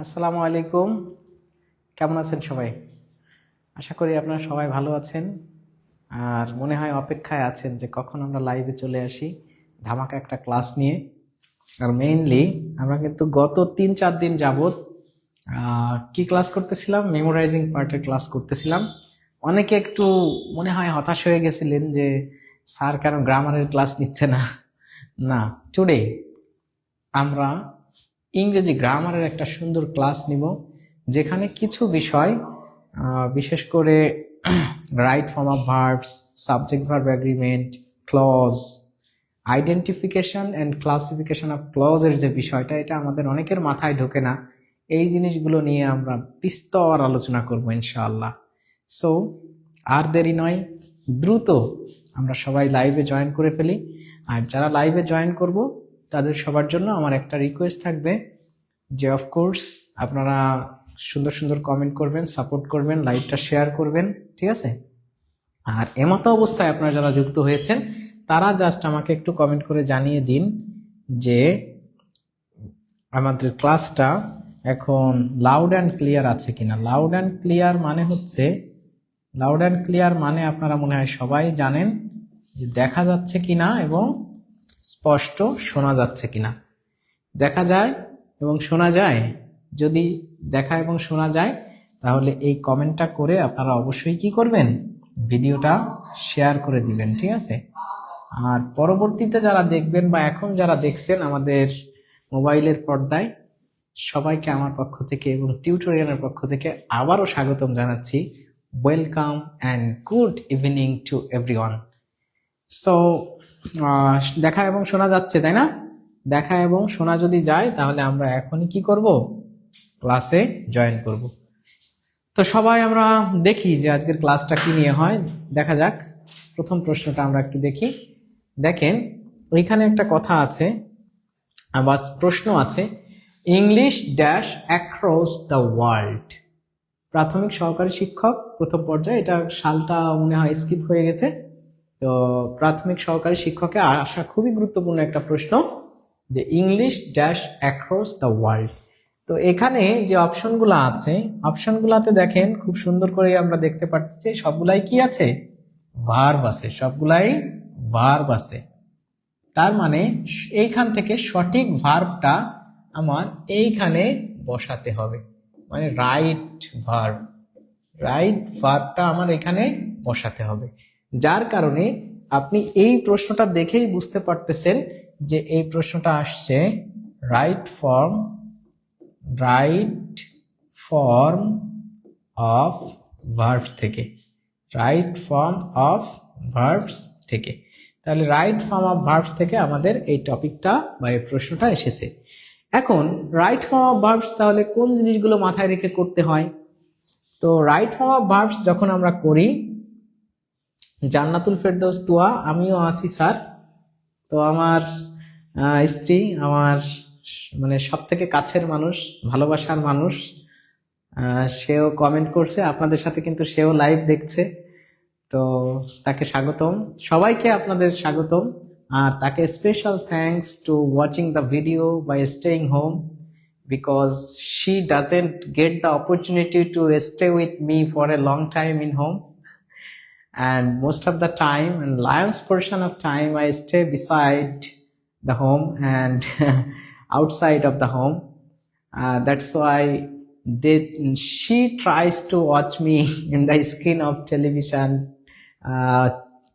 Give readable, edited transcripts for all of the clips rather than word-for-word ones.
আসসালামু আলাইকুম। কেমন আছেন সবাই? আশা করি আপনারা সবাই ভালো আছেন। আর মনে হয় অপেক্ষায় আছেন যে কখন আমরা লাইভে চলে আসি ধামাকা একটা ক্লাস নিয়ে। আর মেইনলি আমরা কিন্তু গত 3-4 দিন যাবত কি ক্লাস করতেছিলাম? মেমোরাইজিং পার্টের ক্লাস করতেছিলাম। অনেকে একটু মনে হয় হতাশ হয়ে গেছিলেন যে স্যার কেন গ্রামারের ক্লাস নিচ্ছে না। না, টুডে আমরা ইংরেজি গ্রামারের একটা সুন্দর ক্লাস নিব, যেখানে কিছু বিষয় বিশেষ করে right form of verbs, subject verb agreement, clause, identification and classification of ক্লজের যে বিষয়টা, এটা আমাদের অনেকের মাথায় ঢোকে না। এই জিনিসগুলো নিয়ে আমরা বিস্তর আলোচনা করব ইনশাআল্লাহ। সো আর দেরি নয়, দ্রুত আমরা সবাই লাইভে জয়েন করে ফেলি। আর যারা লাইভে জয়েন করব তাদের সবার জন্য আমার একটা রিকোয়েস্ট থাকবে যে অফকোর্স আপনারা সুন্দর সুন্দর কমেন্ট করবেন, সাপোর্ট করবেন, লাইভটা শেয়ার করবেন, ঠিক আছে? আর এমতো অবস্থায় আপনারা যারা যুক্ত হয়েছেন তারা জাস্ট আমাকে একটু কমেন্ট করে জানিয়ে দিন যে আমাদের ক্লাসটা এখন লাউড অ্যান্ড ক্লিয়ার আছে কিনা। লাউড অ্যান্ড ক্লিয়ার মানে হচ্ছে, লাউড অ্যান্ড ক্লিয়ার মানে আপনারা মনে হয় সবাই জানেন যে দেখা যাচ্ছে কিনা এবং স্পষ্ট শোনা যাচ্ছে কিনা। দেখা যায় এবং শোনা যায়। যদি দেখা এবং শোনা যায় তাহলে এই কমেন্টটা করে আপনারা অবশ্যই কি করবেন, ভিডিওটা শেয়ার করে দিবেন, ঠিক আছে? আর পরবর্তীতে যারা দেখবেন বা এখন যারা দেখছেন আমাদের মোবাইলের পর্দায়, সবাইকে আমার পক্ষ থেকে এবং টিউটোরিয়ালের পক্ষ থেকে আবারও স্বাগতম জানাচ্ছি। Welcome and good evening to everyone. So দেখা এবং শোনা যাচ্ছে, তাই না? দেখা এবং শোনা যদি যায় তাহলে আমরা এখনই কি করব, ক্লাসে জয়েন করব। তো সবাই আমরা দেখি যে আজকের ক্লাসটা কি নিয়ে হয়। দেখা যাক, প্রথম প্রশ্নটা আমরা একটু দেখি। দেখেন ওইখানে একটা কথা আছে, আবার প্রশ্ন আছে, English dash across the world. প্রাথমিক সহকারী শিক্ষক প্রথম পর্যায়ে, এটা সালটা মনে হয় স্কিপ হয়ে গেছে। তো প্রাথমিক সহকারী শিক্ষকে আসা খুবই গুরুত্বপূর্ণ একটা প্রশ্ন যে English dash across the world. তো এখানে যে অপশনগুলো আছে, অপশনগুলোতে দেখেন খুব সুন্দর করে আমরা দেখতে পাচ্ছি সবগুলাই কি আছে, ভার্ব আছে, সবগুলাই ভার্ব আছে। তার মানে এইখান থেকে সঠিক ভার্বটা আমার এইখানে বসাতে হবে, মানে রাইট ভার্ব, রাইট ভার্বটা আমার এখানে বসাতে হবে। যার কারণে আপনি এই প্রশ্নটা দেখেই বুঝতে পারতেছেন যে এই প্রশ্নটা আসছে রাইট ফর্ম অফ ভার্বস থেকে, রাইট ফর্ম অফ ভার্বস থেকে। তাহলে রাইট ফর্ম অফ ভার্বস থেকে আমাদের এই টপিকটা বা এই প্রশ্নটা এসেছে। এখন রাইট ফর্ম অফ ভার্বস তাহলে কোন জিনিসগুলো মাথায় রেখে করতে হয়? তো রাইট ফর্ম অফ ভার্বস যখন আমরা করি, জান্নাতুল ফেরদৌস তুয়া, আমিও আছি স্যার। তো আমার স্ত্রী, আমার মানে সব থেকে কাছের মানুষ, ভালোবাসার মানুষ, সেও কমেন্ট করছে আপনাদের সাথে, কিন্তু সেও লাইভ দেখছে। তো তাকে স্বাগতম, সবাইকে আপনাদের স্বাগতম। আর তাকে special thanks to watching the video by staying home, because she doesn't get the opportunity to stay with me for a long time in home, and most of the time and lion's portion of time I stay beside the home and outside of the home. That's why she tries to watch me in the screen of television,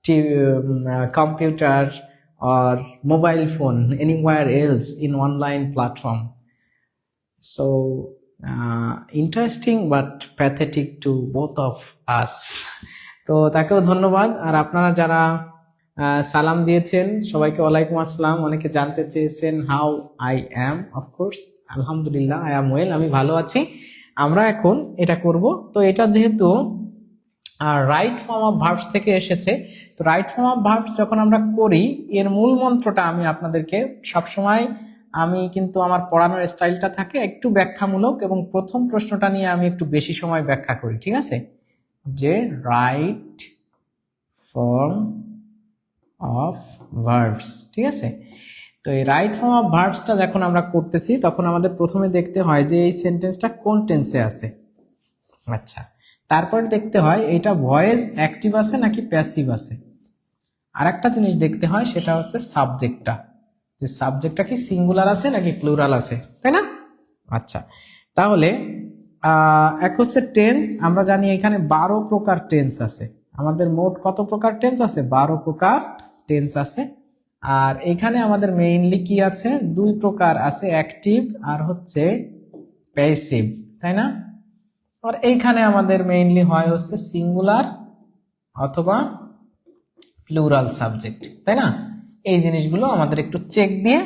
TV, computer or mobile phone, anywhere else in online platform. So interesting but pathetic to both of us. তো তাকেও ধন্যবাদ। আর আপনারা যারা সালাম দিয়েছেন সবাইকে ওয়ালাইকুম আসসালাম। অনেকে জানতে চেয়েছেন হাউ আই অ্যাম, অফকোর্স আলহামদুলিল্লাহ আই অ্যাম ওয়েল, আমি ভালো আছি। আমরা এখন এটা করব। তো এটা যেহেতু রাইট ফর্ম অফ ভার্বস থেকে এসেছে, তো রাইট ফর্ম অফ ভার্বস যখন আমরা করি, এর মূল মন্ত্রটা আমি আপনাদেরকে সবসময়, আমি কিন্তু আমার পড়ানোর স্টাইলটা থাকে একটু ব্যাখ্যামূলক, এবং প্রথম প্রশ্নটা নিয়ে আমি একটু বেশি সময় ব্যাখ্যা করি, ঠিক আছে? যে রাইট ফর্ম অফ ভার্বস, ঠিক আছে? তো এই রাইট ফর্ম অফ ভার্বসটা যখন আমরা করতেছি তখন আমাদের প্রথমে দেখতে হয় যে এই সেন্টেন্সটা কোন টেন্সে আছে। আচ্ছা, তারপর দেখতে হয় এটা ভয়েস অ্যাক্টিভ আছে নাকি প্যাসিভ আছে। আর একটা জিনিস দেখতে হয় সেটা হচ্ছে সাবজেক্টটা, যে সাবজেক্টটা কি সিঙ্গুলার আছে নাকি প্লুরাল আছে, তাই না? আচ্ছা, তাহলে এক হচ্ছে টেন্স। আমরা জানি এখানে 12 প্রকার টেন্স আছে। আমাদের মোট কত প্রকার টেন্স আছে? 12 প্রকার টেন্স আছে। আর এখানে আমাদের মেইনলি কি আছে? 2 প্রকার আছে, অ্যাক্টিভ আর হচ্ছে প্যাসিভ, তাই না? আর এইখানে আমাদের মেইনলি হয় হচ্ছে সিঙ্গুলার অথবা প্লুরাল সাবজেক্ট, তাই না? এই জিনিসগুলো আমাদের একটু চেক দিয়ে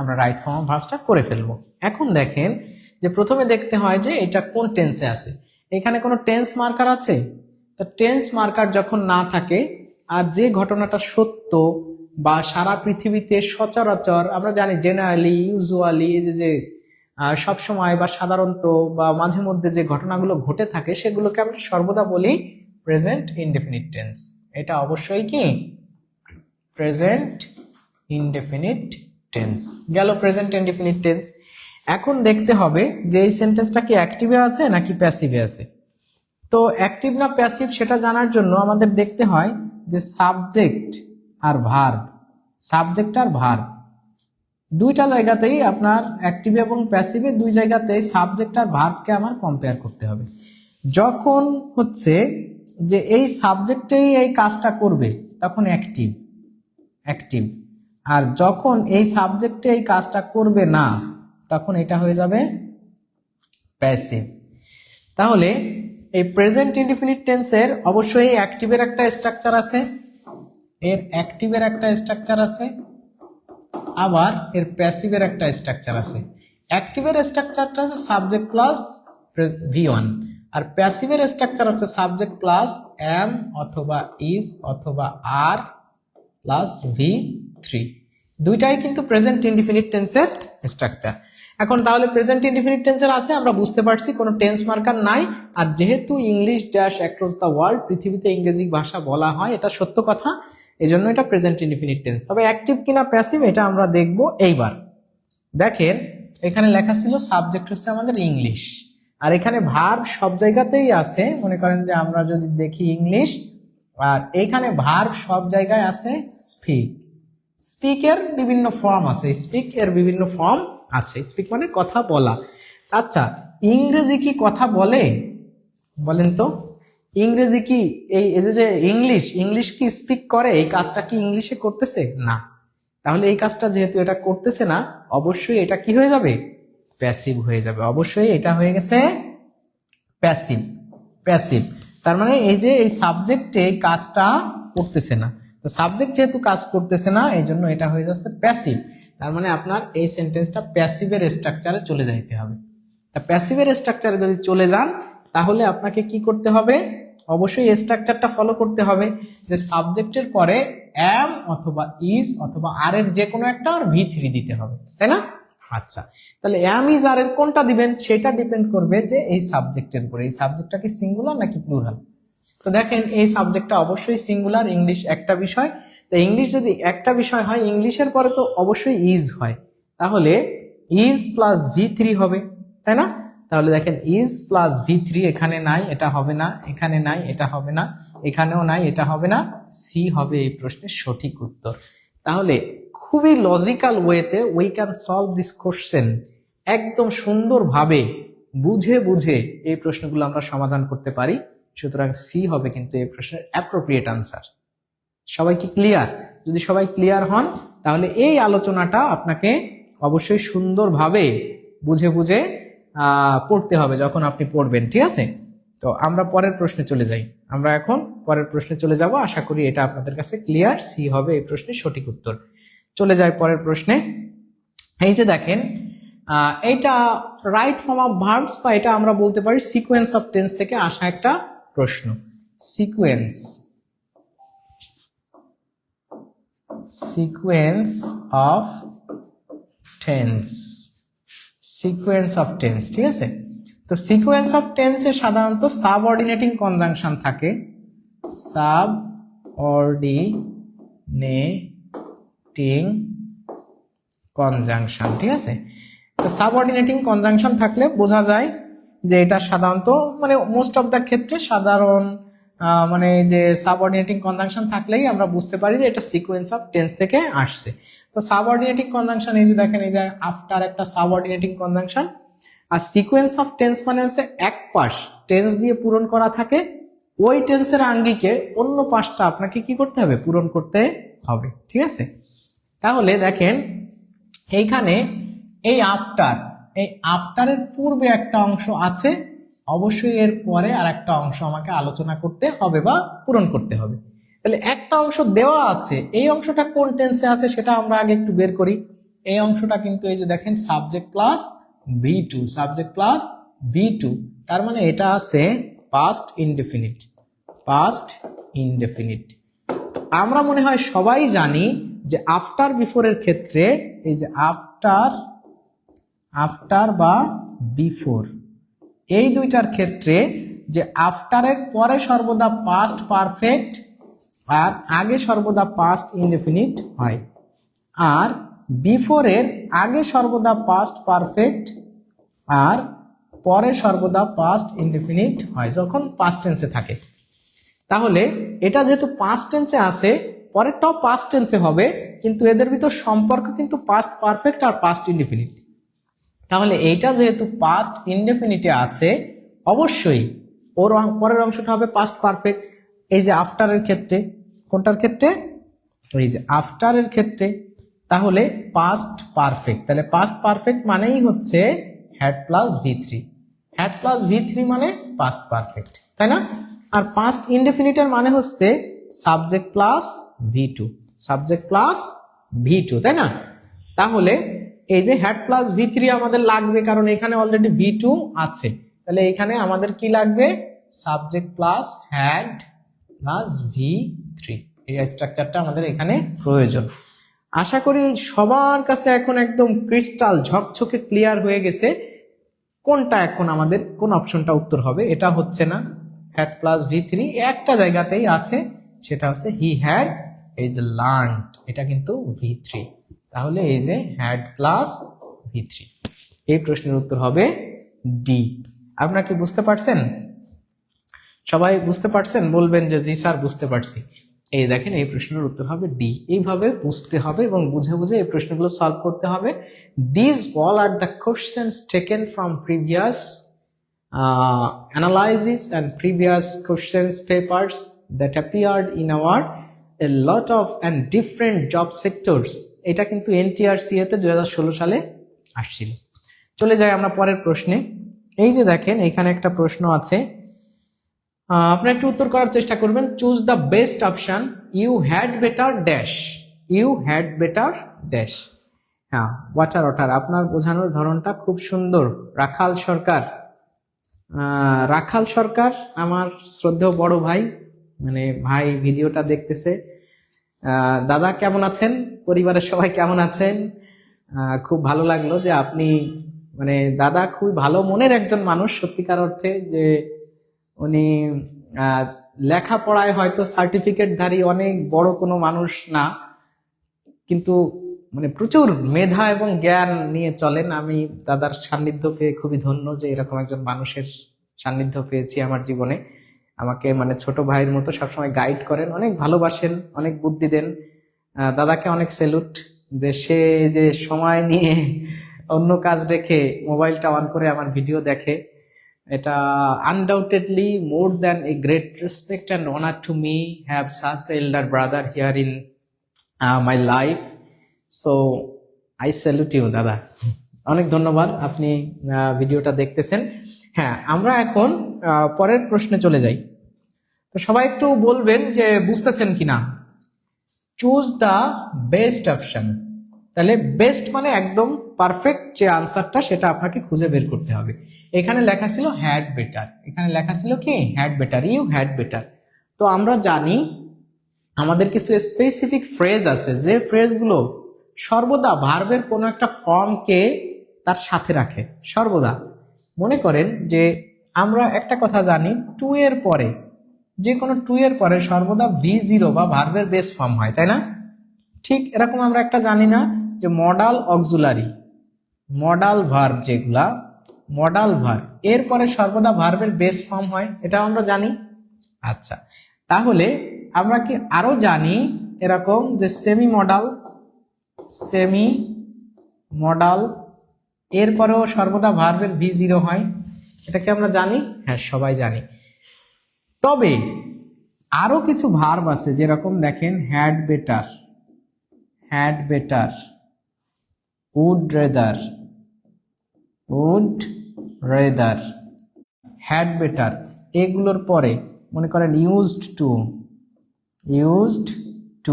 আমরা রাইট ফর্ম অফ ভার্বসটা করে ফেলবো। এখন দেখেন যে প্রথমে দেখতে হয় যে এটা কোন টেন্সে আছে। এখানে কোনো টেন্স মার্কার আছে? তো টেন্স মার্কার যখন না থাকে আর যে ঘটনাটা সত্য বা সারা পৃথিবীতে সচরাচর আমরা জানি জেনারেলি ইউজুয়ালি যে সবসময় বা সাধারণত বা মাঝে মধ্যে যে ঘটনাগুলো ঘটে থাকে সেগুলোকে আমরা সর্বদা বলি প্রেজেন্ট ইনডেফিনিট টেন্স। এটা অবশ্যই কি প্রেজেন্ট ইনডেফিনিট টেন্স গেল, প্রেজেন্ট ইনডেফিনিট টেন্স। এখন দেখতে হবে যে এই সেন্টেন্সটা কি অ্যাক্টিভে আছে নাকি প্যাসিভে আছে। তো অ্যাক্টিভ না প্যাসিভ সেটা জানার জন্য আমাদের দেখতে হয় যে সাবজেক্ট আর ভার্ব, সাবজেক্ট আর ভার্ব দুইটা জায়গাতেই আপনার অ্যাক্টিভ এবং প্যাসিভে দুই জায়গাতেই সাবজেক্ট আর ভার্বকে আমার কম্পেয়ার করতে হবে। যখন হচ্ছে যে এই সাবজেক্টেই এই কাজটা করবে তখন অ্যাক্টিভ অ্যাক্টিভ, আর যখন এই সাবজেক্টে এই কাজটা করবে না তখন এটা হয়ে যাবে প্যাসিভ। তাহলে এই প্রেজেন্ট ইনডিফিনিট টেন্সের অবশ্যই অ্যাক্টিভের একটা স্ট্রাকচার আছে, এর অ্যাক্টিভের একটা স্ট্রাকচার আছে, আবার এর প্যাসিভের একটা স্ট্রাকচার আছে। অ্যাক্টিভের স্ট্রাকচারটা আছে সাবজেক্ট প্লাস V1, আর প্যাসিভের স্ট্রাকচার হচ্ছে সাবজেক্ট প্লাস am অথবা is অথবা are প্লাস V3। দুইটাই কিন্তু প্রেজেন্ট ইনডিফিনিট টেন্সের স্ট্রাকচার। এখন তাহলে প্রেজেন্ট ইনডিফিনিট টেন্সের আছে, আমরা বুঝতে পারছি কোনো টেন্স মার্কার নাই। আর যেহেতু English dash across the world, পৃথিবীতে ইংরেজি ভাষা বলা হয়, এটা সত্য কথা, এই জন্য এটা প্রেজেন্ট ইনডিফিনিট টেন্স। তবে অ্যাক্টিভ কিনা প্যাসিভ এটা আমরা দেখব এইবার। দেখেন এখানে লেখা ছিল সাবজেক্ট হচ্ছে আমাদের ইংলিশ, আর এখানে ভার্ব সব জায়গাতেই আছে। মনে করেন যে আমরা যদি দেখি ইংলিশ, আর এইখানে ভার্ব সব জায়গায় আছে স্পিক। স্পিক এর বিভিন্ন ফর্ম আছে, স্পিক এর বিভিন্ন ফর্ম আছে। স্পিক মানে কথা বলা। আচ্ছা, ইংরেজি কি কথা বলে? বলেন তো, ইংরেজি কি এই যে ইংলিশ কি স্পিক করে? এই কাজটা কি ইংলিশে করতেছে? না। তাহলে এই কাজটা যেহেতু এটা করতেছে না, অবশ্যই এটা কি হয়ে যাবে? প্যাসিভ হয়ে যাবে। অবশ্যই এটা হয়ে গেছে প্যাসিভ। প্যাসিভ তার মানে এই যে এই সাবজেক্টে কাজটা করতেছে না, তো সাবজেক্ট যেহেতু কাজ করতেছে না এই জন্য এটা হয়ে যাচ্ছে প্যাসিভ। তার মানে আপনার এই সেন্টেন্সটা প্যাসিভের স্ট্রাকচারে চলে যাইতে হবে। তা প্যাসিভের স্ট্রাকচারে যদি চলে যান তাহলে আপনাকে কি করতে হবে? অবশ্যই এই স্ট্রাকচারটা ফলো করতে হবে যে সাবজেক্টের পরে am অথবা is অথবা আর এর যে কোনো একটা আর V3 দিতে হবে, তাই না? আচ্ছা, তাহলে am is আর এর কোনটা দিবেন সেটা ডিপেন্ড করবে যে এই সাবজেক্টের উপরে, এই সাবজেক্টটা কি সিঙ্গুলার নাকি প্লুরাল। তো দেখেন এই সাবজেক্টটা অবশ্যই সিঙ্গুলার, ইংলিশ একটা বিষয়। তো ইংলিশ যদি একটা বিষয় হয়, ইংলিশের পরে তো অবশ্যই ইজ হয়, তাহলে ইজ প্লাস V3 হবে, তাই না? তাহলে দেখেন ইজ প্লাস V3 এখানে নাই, এটা হবে না, এখানে নাই, এটা হবে না, এখানেও নাই, এটা হবে না, সি হবে এই প্রশ্নের সঠিক উত্তর। তাহলে খুবই লজিক্যাল ওয়েতে we can solve this question. একদম সুন্দরভাবে বুঝে বুঝে এই প্রশ্নগুলো আমরা সমাধান করতে পারি। সুতরাং সি হবে কিন্তু এই প্রশ্নের অ্যাপ্রোপ্রিয়েট আনসার। সবাই কি ক্লিয়ার? যদি সবাই ক্লিয়ার হন তাহলে এই আলোচনাটা আপনাকে অবশ্যই সুন্দরভাবে বুঝে বুঝে পড়তে হবে যখন আপনি পড়বেন, ঠিক আছে? তো আমরা পরের প্রশ্নে চলে যাই। আমরা এখন পরের প্রশ্নে চলে যাব। আশা করি এটা আপনাদের কাছে ক্লিয়ার। সি হবে এই প্রশ্নের সঠিক উত্তর। চলে যায় পরের প্রশ্নে। এই যে দেখেন এইটা রাইট ফর্ম অফ ভার্বস, বা এটা আমরা বলতে পারি সিকোয়েন্স অফ টেন্স থেকে আসা একটা প্রশ্ন। Sequence of tense, sequence of tense, ঠিক আছে? তো সিকোয়েন্স অফ টেন্সে সাধারণত সাবঅর্ডিনেটিং কনজাংশন থাকে। সাবঅর্ডিনেটিং কনজাংশন, ঠিক আছে। তো সাবঅর্ডিনেটিং কনজাংশন থাকলে বোঝা যায় যে এটা সাধারণত মানে মোস্ট অফ দ্য ক্ষেত্রে সাধারণ মানে যে সাবঅর্ডিনেটিং কনজাংশন থাকলেই আমরা বুঝতে পারি যে এটা সিকোয়েন্স অফ টেন্স থেকে আসছে। তো সাবঅর্ডিনেটিং কনজাংশন এই যে দেখেন, এই যে আফটার একটা সাবঅর্ডিনেটিং কনজাংশন, আর সিকোয়েন্স অফ টেন্স মানে হচ্ছে এক পাশ টেন্স দিয়ে পূরণ করা থাকে, ওই টেন্সের আঙ্গিকে অন্য পাশটা আপনাকে কি করতে হবে, পূরণ করতে হবে, ঠিক আছে। তাহলে দেখেন এইখানে এই আফটারের পূর্বে একটা অংশ আছে, অবশ্যই এর পরে আর একটা অংশ আমাকে আলোচনা করতে হবে বা পূরণ করতে হবে। তাহলে একটা অংশ দেওয়া আছে, এই অংশটা কোন টেন্সে আছে সেটা আমরা আগে একটু বের করি। এই অংশটা কিন্তু এই যে দেখেন subject plus V2, subject plus V2, তার মানে এটা আছে পাস্ট ইনডেফিনিট, পাস্ট ইনডেফিনিট। আমরা মনে হয় সবাই জানি যে আফটার বিফোরের ক্ষেত্রে এই যে আফটার বা বিফোর এই দুইটার ক্ষেত্রে যে আফটারের পরে সর্বদা পাস্ট পারফেক্ট আর আগে সর্বদা পাস্ট ইনডেফিনিট হয়, আর বিফোরের আগে সর্বদা পাস্ট পারফেক্ট আর পরে সর্বদা পাস্ট ইনডেফিনিট হয় যখন পাস্ট টেন্সে থাকে। তাহলে এটা যেহেতু পাস্ট টেন্সে আছে, পরেরটাও পাস্ট টেন্সে হবে, কিন্তু এদের ভিতর সম্পর্ক কিন্তু পাস্ট পারফেক্ট আর পাস্ট ইনডেফিনিট। তাহলে এইটা যেহেতু পাস্ট ইনডেফিনিটে আছে, অবশ্যই ওর পরের অংশটা হবে পাস্ট পারফেক্ট। এই যে আফটারের ক্ষেত্রে, কোনটার ক্ষেত্রে, এই যে আফটারের ক্ষেত্রে, তাহলে পাস্ট পারফেক্ট, তাহলে পাস্ট পারফেক্ট মানেই হচ্ছে had plus V3, had plus V3 মানে পাস্ট পারফেক্ট, তাই না। আর পাস্ট ইনডেফিনিটের মানে হচ্ছে subject plus V2, subject plus V2, তাই না। তাহলে এই যে হ্যাড প্লাস V3 আমাদের লাগবে, কারণ এখানে অলরেডি V2 আছে, তাহলে এখানে আমাদের কি লাগবে, subject plus had plus V3, এই স্ট্রাকচারটা আমাদের এখানে প্রয়োজন। আশা করি সবার কাছে এখন একদম ক্রিস্টাল ঝকঝকে ক্লিয়ার হয়ে গেছে কোনটা এখন আমাদের কোন অপশনটা উত্তর হবে। এটা হচ্ছে না হ্যাড প্লাস V3, একটা জায়গাতেই আছে, সেটা হচ্ছে হি হ্যাড এই যে লার্নড, এটা কিন্তু V3, তাহলে এই যে হ্যাড প্লাস V3, এই প্রশ্নের উত্তর হবে ডি। আপনারা কি বুঝতে পারছেন? সবাই বুঝতে পারছেন? বলবেন যে জি স্যার বুঝতে পারছি। এই দেখেন এই প্রশ্নের উত্তর হবে ডি। এইভাবে বুঝতে হবে এবং বুঝে বুঝে এই প্রশ্নগুলো সলভ করতে হবে। These all are the questions taken from previous analysis and previous questions papers that appeared in our a lot of and different job sectors. এটা কিন্তু NTRCA তে 2016 সালে আসছিল। চলে যাই আমরা পরের প্রশ্নে। এই যে দেখেন এখানে একটা প্রশ্ন আছে, আপনি একটু উত্তর করার চেষ্টা করবেন। Choose the best option, you had better dash, you had better dash. হ্যাঁ, ওয়াটার, আপনার বোঝানোর ধরনটা খুব সুন্দর। রাখাল সরকার আমার শ্রদ্ধেয় বড় ভাই, মানে ভাই ভিডিওটা দেখতেছে। দাদা কেমন আছেন? পরিবারের সবাই কেমন আছেন? খুব ভালো লাগলো যে আপনি, মানে দাদা খুবই ভালো মনের একজন মানুষ সত্যিকার অর্থে, যে উনি লেখাপড়ায় হয়তো সার্টিফিকেটধারী অনেক বড় কোনো মানুষ না, কিন্তু মানে প্রচুর মেধা এবং জ্ঞান নিয়ে চলেন। আমি দাদার সান্নিধ্য পেয়ে খুবই ধন্য যে এরকম একজন মানুষের সান্নিধ্য পেয়েছি আমার জীবনে। আমাকে মানে ছোট ভাইয়ের মতো সবসময় গাইড করেন, অনেক ভালোবাসেন, অনেক বুদ্ধি দেন। দাদাকে অনেক স্যালুট, যে সে যে সময় নিয়ে অন্য কাজ রেখে মোবাইলটা অন করে আমার ভিডিও দেখে, এটা undoubtedly more than a great respect and honour to me have such elder brother here in my life. So I salute you dada, অনেক ধন্যবাদ আপনি ভিডিওটা দেখতেছেন। হ্যাঁ, আমরা এখন পরের প্রশ্নে চলে যাই। তো সবাই একটু বলবেন যে বুঝতেছেন কিনা। চুজ দ্য বেস্ট অপশন, তাহলে বেস্ট মানে একদম পারফেক্ট যে আনসারটা সেটা আপনাকে খুঁজে বের করতে হবে। এখানে লেখা ছিল হ্যাড বেটার, এখানে লেখা ছিল কি had better, you had better. তো আমরা জানি আমাদের কিছু স্পেসিফিক ফ্রেজ আছে, যে ফ্রেজগুলো সর্বদা ভার্বের কোনো একটা ফর্মকে তার সাথে রাখে সর্বদা। মনে করেন যে আমরা একটা কথা জানি, টু এর পরে, যে কোনো টু এর পরে সর্বদা V0 বা ভার্বের বেস ফর্ম হয়, তাই না? ঠিক এরকম আমরা একটা জানি না, যে মডাল অক্সিলারি, মডাল ভার্ব যেগুলা, মডাল ভার্ব এরপরে সর্বদা ভার্বের বেস ফর্ম হয়, এটা আমরা জানি। আচ্ছা, তাহলে আমরা কি আরো জানি এরকম যে সেমি মডাল, সেমি মডাল এরপরেও সর্বদা ভার্বের V0 হয়, এটা কি আমরা জানি? হ্যাঁ, সবাই জানি। তবে আরো কিছু ভার্ব আছে, যেরকম দেখেন had better, had better, would rather, would rather, had better, এগুলোর পরে মনে করেন ইউজড টু, ইউজড টু।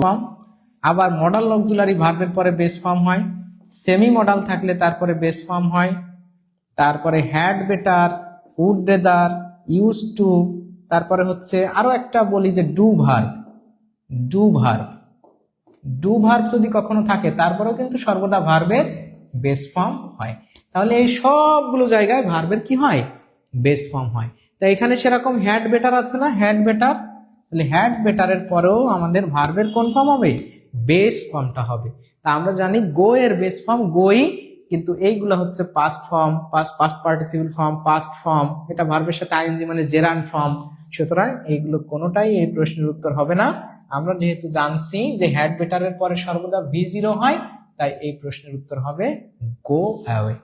আবার মডাল অক্সিলারি ভার্বের পরে বেস ফর্ম হয়, সেমি মডাল থাকলে তারপরে বেস ফর্ম হয়, তারপরে had better, would rather, use to, তারপরে হচ্ছে আরো একটা বলি যে do verb, do verb, do verb যদি কখনো থাকে তারপরেও কিন্তু সর্বদা ভার্বের বেস ফর্ম হয়। তাহলে এই সবগুলো জায়গায় ভার্বের কি হয়? বেস ফর্ম হয়। তাই এখানে সেরকম হ্যাড বেটার আছে না, হ্যাড বেটার, তাহলে হ্যাড বেটারের পরেও আমাদের ভার্বের কোন ফর্ম হবে? বেস ফর্মটা হবে। তা আমরা জানি গো এর বেস ফর্ম গোই, কিন্তু এইগুলো হচ্ছে past form, past participle form, past form, এটা ভার্বের সাথে আইএনজি মানে জেরান্ড ফর্ম। সুতরাং এইগুলো কোনোটাই এই প্রশ্নের উত্তর হবে না। আমরা যেহেতু জানছি যে হ্যাড বেটারের পরে সর্বদা V0 হয়, তাই এই প্রশ্নের উত্তর হবে গো অ্যাওয়ে।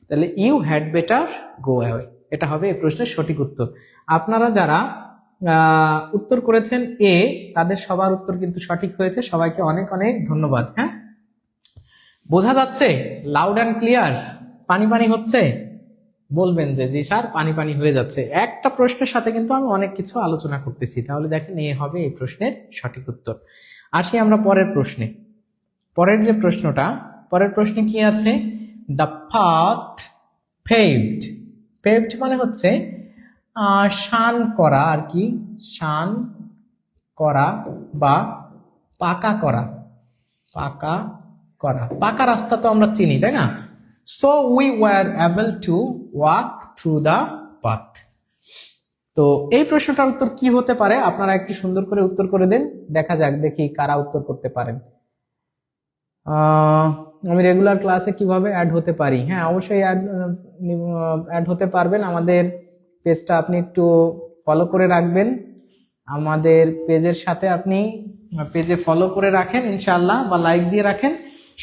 তাহলে you had better go away, এটা হবে এই প্রশ্নের সঠিক উত্তর। আপনারা যারা উত্তর করেছেন এ, তাদের সবার উত্তর কিন্তু সঠিক হয়েছে। সবাইকে অনেক অনেক ধন্যবাদ। হ্যাঁ, বোঝা যাচ্ছে? Loud and clear? পানি পানি হচ্ছে? বলবেন যে জি স্যার পানি পানি হয়ে যাচ্ছে। একটা প্রশ্নের সাথে কিন্তু আমি অনেক কিছু আলোচনা করতেছি। তাহলে দেখেন এ হবে এই প্রশ্নের সঠিক উত্তর। আসি আমরা পরের প্রশ্নে। পরের যে প্রশ্নটা, পরের প্রশ্নে কি আছে? দ্য পাথ পেভড, পেভড মানে হচ্ছে শান করা আর কি, শান করা বা পাকা করা, পাকা করা। পাকা রাস্তা তো আমরা চিনি, তাই না? So we were able to walk through the path. তো এই প্রশ্নটার উত্তর কি হতে পারে? আপনারা একটু সুন্দর করে উত্তর করে দেন, দেখা যাক দেখি কারা উত্তর করতে পারেন। আমি রেগুলার ক্লাসে কিভাবে অ্যাড হতে পারি? হ্যাঁ, অবশ্যই অ্যাড হতে পারবেন। আমাদের পেজটা আপনি একটু ফলো করে রাখবেন, আমাদের পেজের সাথে আপনি পেজে ফলো করে রাখেন ইনশাআল্লাহ, বা লাইক দিয়ে রাখেন,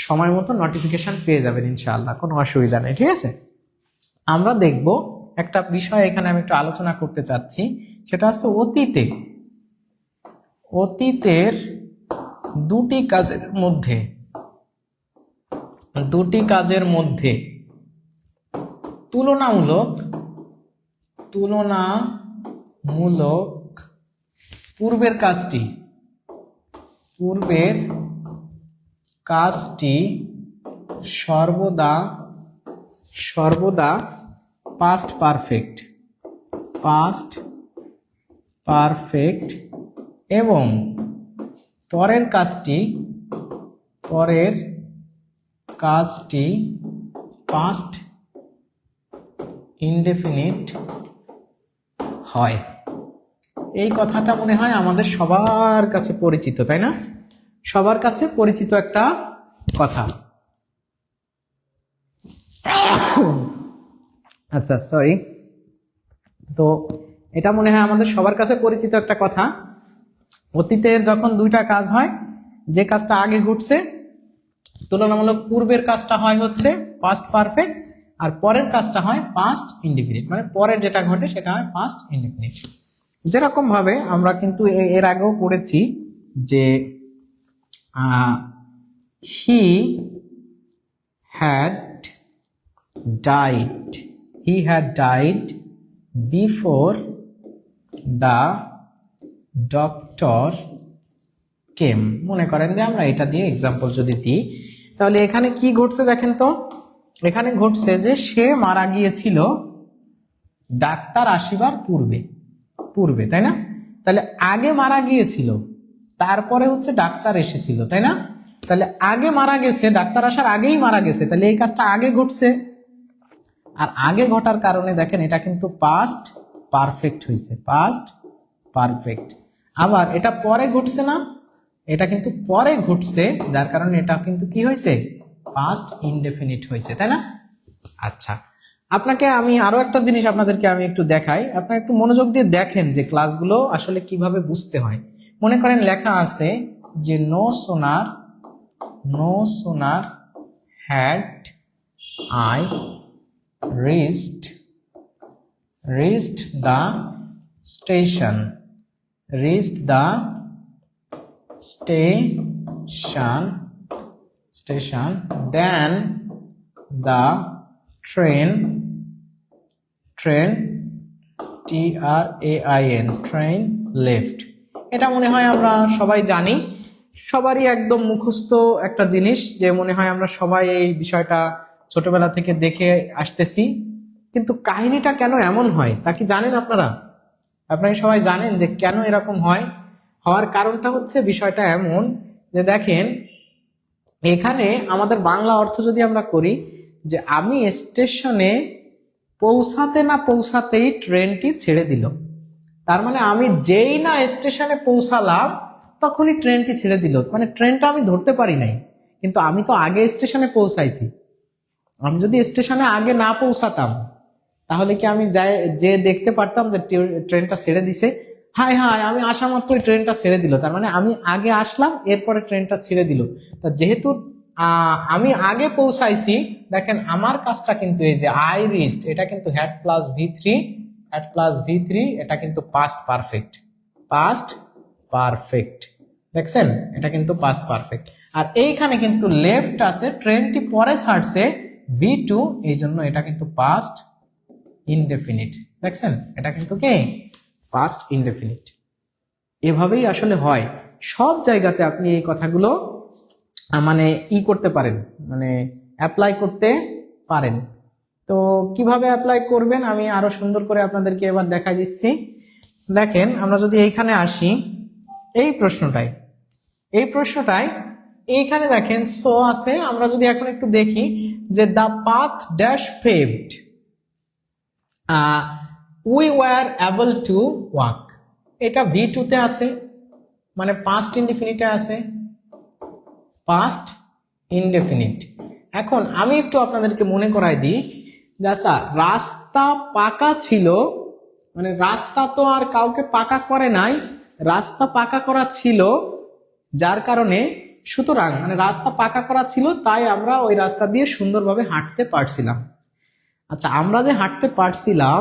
সময় মতো নোটিফিকেশন পেয়ে যাবেন ইনশাআল্লাহ, কোনো অসুবিধা নেই। ঠিক আছে, আমরা দেখব একটা বিষয় এখানে আমি একটু আলোচনা করতে চাচ্ছি, সেটা হচ্ছে অতীতে, অতীতের দুটি কাজের মধ্যে, দুটি কাজের মধ্যে তুলনামূলক, তুলনামূলক পূর্বের কাজটি, পূর্বের কাজটি সর্বদা, সর্বদা পাস্ট পারফেক্ট, পাস্ট পারফেক্ট, এবং পরের কাজটি, পরের কাজটি পাস্ট ইনডেফিনিট হয়। এই কথাটা মনে হয় আমাদের সবার কাছে পরিচিত, তাই না? সবার কাছে পরিচিত একটা কথা। আচ্ছা, সরি। তো এটা মনে হয় আমাদের সবার কাছে পরিচিত একটা কথা। অতীতের যখন দুইটা কাজ হয়, যে কাজটা আগে ঘটছে তুলনামূলক পূর্বের কাজটা হয় হচ্ছে পাস্ট পারফেক্ট, আর পরের কাজটা হয় পাস্ট ইনডেফিনিট, মানে পরের যেটা ঘটে সেটা হয় পাস্ট ইনডেফিনিট। যেরকম ভাবে আমরা কিন্তু এর আগেও পড়েছি যে he had died, he had died before the doctor came. মনে করেন যে আমরা এটা দিয়ে এক্সাম্পল যদি দিই, তাহলে এখানে কি ঘটছে দেখেন তো? এখানে ঘটছে যে সে মারা গিয়েছিল ডাক্তার আসিবার পূর্বে, পূর্বে, তাই না? তাহলে আগে মারা গিয়েছিল, তারপরে হচ্ছে ডাক্তার এসেছিল, তাই না? তাহলে আগে মারা গেছে, ডাক্তার আসার আগেই মারা গেছে, তাহলে এই কাজটা আগে ঘটছে। আর আগে ঘটার কারণে দেখেন এটা কিন্তু পাস্ট পারফেক্ট হয়েছে, পাস্ট পারফেক্ট। আবার এটা পরে ঘটছে না, এটা কিন্তু পরে ঘটছে, যার কারণে এটা কিন্তু কি হয়েছে? পাস্ট ইনডেফিনিট হয়েছে, তাই না? আচ্ছা, আপনাকে আমি আরো একটা জিনিস আপনাদেরকে আমি একটু দেখাই, আপনারা একটু মনোযোগ দিয়ে দেখেন যে ক্লাসগুলো আসলে কিভাবে বুঝতে হয়। মনে করেন লেখা আছে যে no sooner had I reached the station then the train train left। এটা মনে হয় আমরা সবাই জানি, সবারই একদম মুখস্থ একটা জিনিস, যে মনে হয় আমরা সবাই এই বিষয়টা ছোটবেলা থেকে দেখে আসতেছি। কিন্তু কাহিনীটা কেন এমন হয় তা কি জানেন আপনারা? আপনারা সবাই জানেন যে কেন এরকম হয়? হওয়ার কারণটা হচ্ছে বিষয়টা এমন যে দেখেন, এখানে আমাদের বাংলা অর্থ যদি আমরা করি যে আমি স্টেশনে পৌঁছাতে না পৌঁছাতেই ট্রেনটি ছেড়ে দিল। তার মানে আমি যেই না স্টেশনে পৌঁছালাম তখনই ট্রেনটি ছেড়ে দিল, মানে ট্রেনটা আমি ধরতে পারি নাই, কিন্তু আমি তো আগে স্টেশনে পৌঁছাইছি। আমি যদি স্টেশনে আগে না পৌঁছাতাম তাহলে কি আমি যে দেখতে পারতাম যে ট্রেনটা ছেড়ে দিছে? হাই হাই, আমি আসা মাত্রই ট্রেনটা ছেড়ে দিল, তার মানে আমি আগে আসলাম এরপরে ট্রেনটা ছেড়ে দিল। তা যেহেতু আমি আগে পৌঁছাইছি, দেখেন আমার কাজটা কিন্তু এই যে আই রিচড, এটা কিন্তু হ্যাড প্লাস ভি3, এটা কিন্তু পাস্ট পারফেক্ট, দেখছেন? এটা কিন্তু পাস্ট পারফেক্ট। আর এইখানে কিন্তু লেফট আছে, ট্রেনটি পরে ছাড়ছে ভি2, এই জন্য এটা কিন্তু পাস্ট ইনডেফিনিট, দেখছেন? এটা কিন্তু কি পাস্ট ইনডেফিনিট। এভাবেই আসলে হয় সব জায়গাতে, আপনি এই কথাগুলো মানে করতে পারেন, মানে অ্যাপ্লাই করতে পারেন। তো কিভাবে অ্যাপ্লাই করবেন আমি আরো সুন্দর করে আপনাদেরকে এবার দেখাই দিচ্ছি। দেখেন, আমরা যদি এইখানে আসি, এই প্রশ্নটাই এইখানে দেখেন সো আছে। আমরা যদি এখন একটু দেখি যে the path dash paved we were able to walk, এটা ভি2 তে আছে, মানে পাস্ট ইনডেফিনিটে আছে, পাস্ট ইনডেফিনিট। এখন আমি একটু আপনাদেরকে মনে করাই দিই, আচ্ছা রাস্তা পাকা ছিল, মানে রাস্তা তো আর কাউকে পাকা করে নাই, রাস্তা পাকা করা ছিল, যার কারণে সুতরাং মানে রাস্তা পাকা করা ছিল, তাই আমরা ওই রাস্তা দিয়ে সুন্দরভাবে হাঁটতে পারছিলাম। আচ্ছা, আমরা যে হাঁটতে পারছিলাম,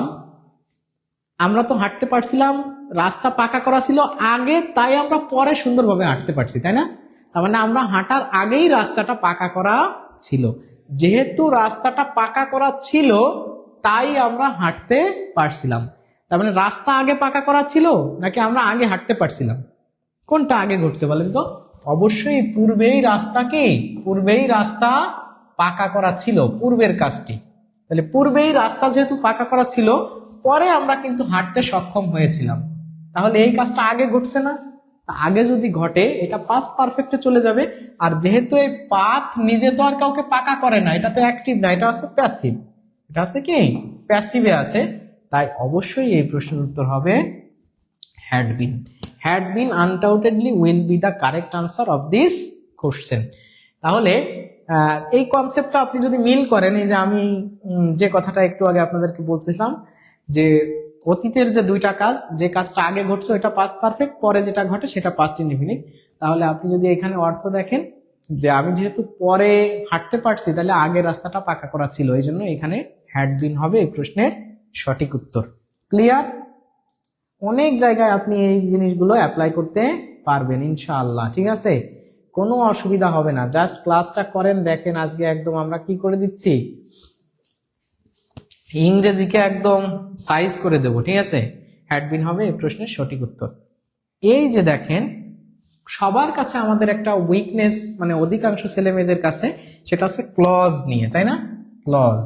আমরা তো হাঁটতে পারছিলাম, রাস্তা পাকা করা ছিল আগে, তাই আমরা পরে সুন্দরভাবে হাঁটতে পারছি, তাই না? তার মানে আমরা হাঁটার আগেই রাস্তাটা পাকা করা ছিল। যেহেতু রাস্তাটা পাকা করা ছিল তাই আমরা হাঁটতে পারছিলাম। তার মানে রাস্তা আগে পাকা করা ছিল নাকি আমরা আগে হাঁটতে পারছিলাম? কোনটা আগে ঘটছে বলেন তো? অবশ্যই পূর্বেই রাস্তা পাকা করা ছিল, পূর্বের কাজটি। তাহলে পূর্বেই রাস্তা যেহেতু পাকা করা ছিল, পরে আমরা কিন্তু হাঁটতে সক্ষম হয়েছিলাম, তাহলে এই কাজটা আগে ঘটছে না? আগে যদি ঘটে এটা পাস্ট পারফেক্টে চলে যাবে। আর যেহেতু এই পাথ নিজে তো আর কাউকে পাকা করে না, এটা তো অ্যাক্টিভ না, এটা আছে প্যাসিভ, এটা আছে কি প্যাসিভে আছে, তাই অবশ্যই এই প্রশ্নের উত্তর হবে had been undoubtedly will be the correct answer of this question। তাহলে এই কনসেপ্টটা আপনি যদি মিল করেন, এই যে আমি যে কথাটা একটু আগে আপনাদেরকে বলছিলাম যে অতীতের যে দুইটা কাজ, যে কাজটা আগে ঘটছে ওটা পাস্ট পারফেক্ট, পরে যেটা ঘটে সেটা পাস্ট ইনডিফিনিট। তাহলে আপনি যদি এখানে অর্থ দেখেন যে আমি যেহেতু পরে হাঁটতে পারছি, তাহলে আগে রাস্তাটা পাকা করা ছিল, এই জন্য এখানে হ্যাড বিন হবে এই প্রশ্নের সঠিক উত্তর। ক্লিয়ার? অনেক জায়গায় আপনি এই জিনিসগুলো অ্যাপ্লাই করতে পারবেন ইনশাআল্লাহ, ঠিক আছে? কোনো অসুবিধা হবে না, জাস্ট ক্লাসটা করেন। দেখেন আজকে একদম আমরা কি করে দিচ্ছি, ইংরেজিকে একদম সাইজ করে দেব, ঠিক আছে? হ্যাড বিন হবে এই প্রশ্নের সঠিক উত্তর। এই যে দেখেন, সবার কাছে আমাদের একটা উইকনেস, মানে অধিকাংশ ছেলে মেয়েদের কাছে, সেটা হচ্ছে ক্লজ নিয়ে, তাই না? ক্লজ,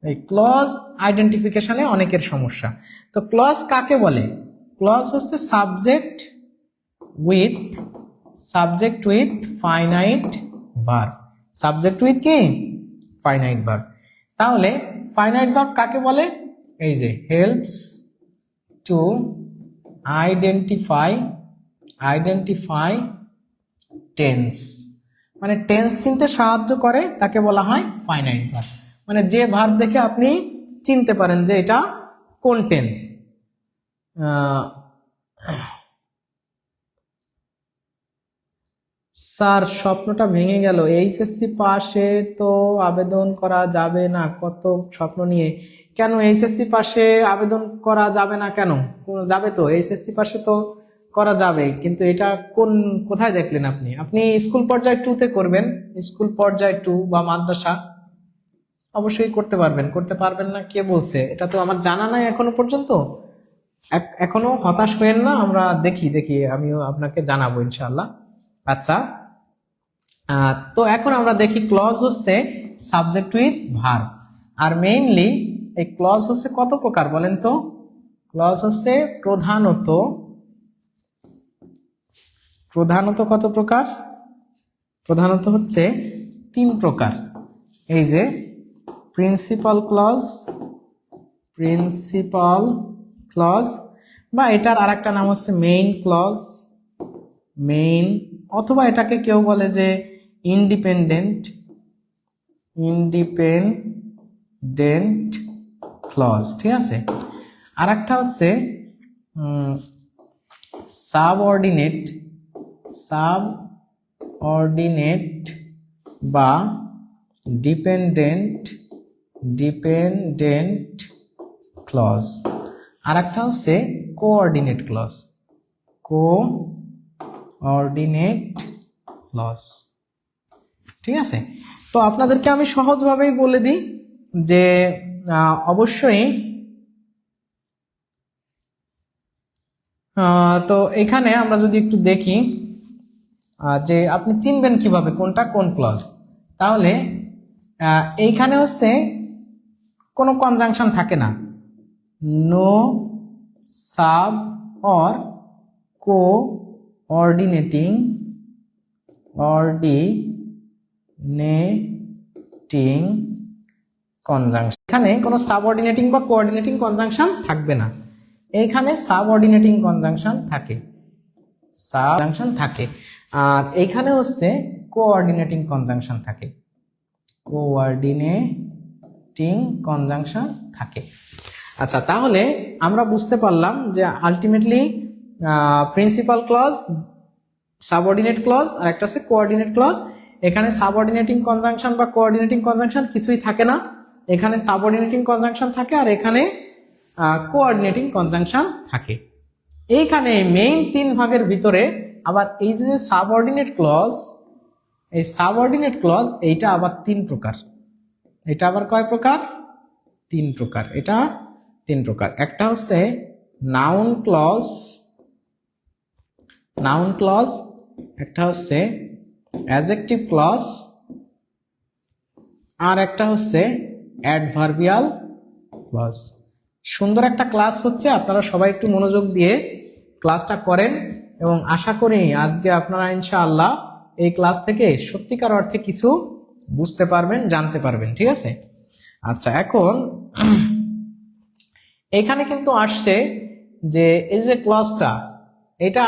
এই ক্লজ আইডেন্টিফিকেশনে অনেকের সমস্যা। তো ক্লজ কাকে বলে? ক্লজ হচ্ছে subject with finite verb. Subject with কি ফাইনাইট ভার্ব। তাহলে ফাইনাইট ভার্ব কাকে বলে? এই যে হেল্পস টু আইডেন্টিফাই টেন্স, মানে টেন্স চিনতে সাহায্য করে তাকে বলা হয় ফাইনাইট ভার্ব। মানে যে ভার্ব দেখে আপনি চিনতে পারেন যে এটা কোন টেন্স। স্যার স্বপ্নটা ভেঙে গেল, এইচএসসি পাশে তো আবেদন করা যাবে না, কত স্বপ্ন নিয়ে। কেন এইচএসসি পাশে আবেদন করা যাবে না কেন? যাবে তো, এইচএসসি পাশে তো করা যাবে, কিন্তু এটা কোথায় দেখলেন আপনি? আপনি স্কুল পর্যায়ে 2-তে করবেন, স্কুল পর্যায়ে 2 বা মাদ্রাসা অবশ্যই করতে পারবেন। করতে পারবেন না কে বলছে? এটা তো আমার জানা নাই এখনো পর্যন্ত। এখনো হতাশ হয়েন না, আমরা দেখি আমিও আপনাকে জানাবো ইনশাআল্লাহ। আচ্ছা, তো এখন আমরা দেখি ক্লজ হচ্ছে সাবজেক্ট উইথ ভার্ব। আর মেইনলি এই ক্লজ হচ্ছে কত প্রকার বলেন তো? ক্লজ হচ্ছে প্রধানত কত প্রকার? প্রধানত হচ্ছে 3 প্রকার। এই যে প্রিন্সিপাল ক্লজ, বা এটার আরেকটা নাম হচ্ছে মেইন ক্লজ, অথবা এটাকে কেউ বলে যে ইন্ডিপেন্ডেন্ট ক্লজ, ঠিক আছে। আর একটা হচ্ছে সাবঅর্ডিনেট বা ডিপেন্ডেন্ট ক্লজ। আর একটা হচ্ছে কোঅর্ডিনেট ক্লজ। ঠিক আছে। তো আপনাদেরকে আমি সহজভাবেই বলে দিই যে অবশ্যই তো এখানে আমরা যদি একটু দেখি যে আপনি চিনবেন কিভাবে কোনটা কোন ক্লজ। তাহলে এইখানে হচ্ছে কোনো কনজাংশন থাকে না, no sub or coordinating conjunction. এখানে কোনো সাবঅর্ডিনেটিং বা কোঅর্ডিনেটিং কনজাংশন থাকবে না, এইখানে সাবঅর্ডিনেটিং কনজাংশন থাকে। আর এইখানে হচ্ছে কোঅর্ডিনেটিং কনজাংশন থাকে। আচ্ছা, তাহলে আমরা বুঝতে পারলাম যে ultimately principal clause, subordinate clause আর একটা হচ্ছে কোঅর্ডিনেট ক্লজ। এখানে সাবঅর্ডিনেটিং কনজাংশন বা কোঅর্ডিনেটিং কনজাংশন কিছুই থাকে না, এখানে সাবঅর্ডিনেটিং কনজাংশন থাকে আর এখানে কোঅর্ডিনেটিং কনজাংশন থাকে। এইখানে মেইন 3 ভাগের ভিতরে আবার এই যে সাবঅর্ডিনেট ক্লজ, এই সাবঅর্ডিনেট ক্লজ এইটা আবার 3 প্রকার। এটা আবার কয় প্রকার? 3 প্রকার। এটা 3 প্রকার। একটা হচ্ছে নাউন ক্লজ, একটা হচ্ছে অ্যাডজেক্টিভ ক্লজ, আর একটা হচ্ছে অ্যাডভার্বিয়াল ক্লজ। সুন্দর একটা ক্লাস হচ্ছে, আপনারা সবাই একটু মনোযোগ দিয়ে ক্লাসটা করেন এবং আশা করি আজকে আপনারা ইনশাআল্লাহ এই ক্লাস থেকে সত্যিকার অর্থে কিছু বুঝতে পারবেন, জানতে পারবেন, ঠিক আছে। আচ্ছা, এখন এখানে কিন্তু আসছে যে এই যে ক্লজটা, এটা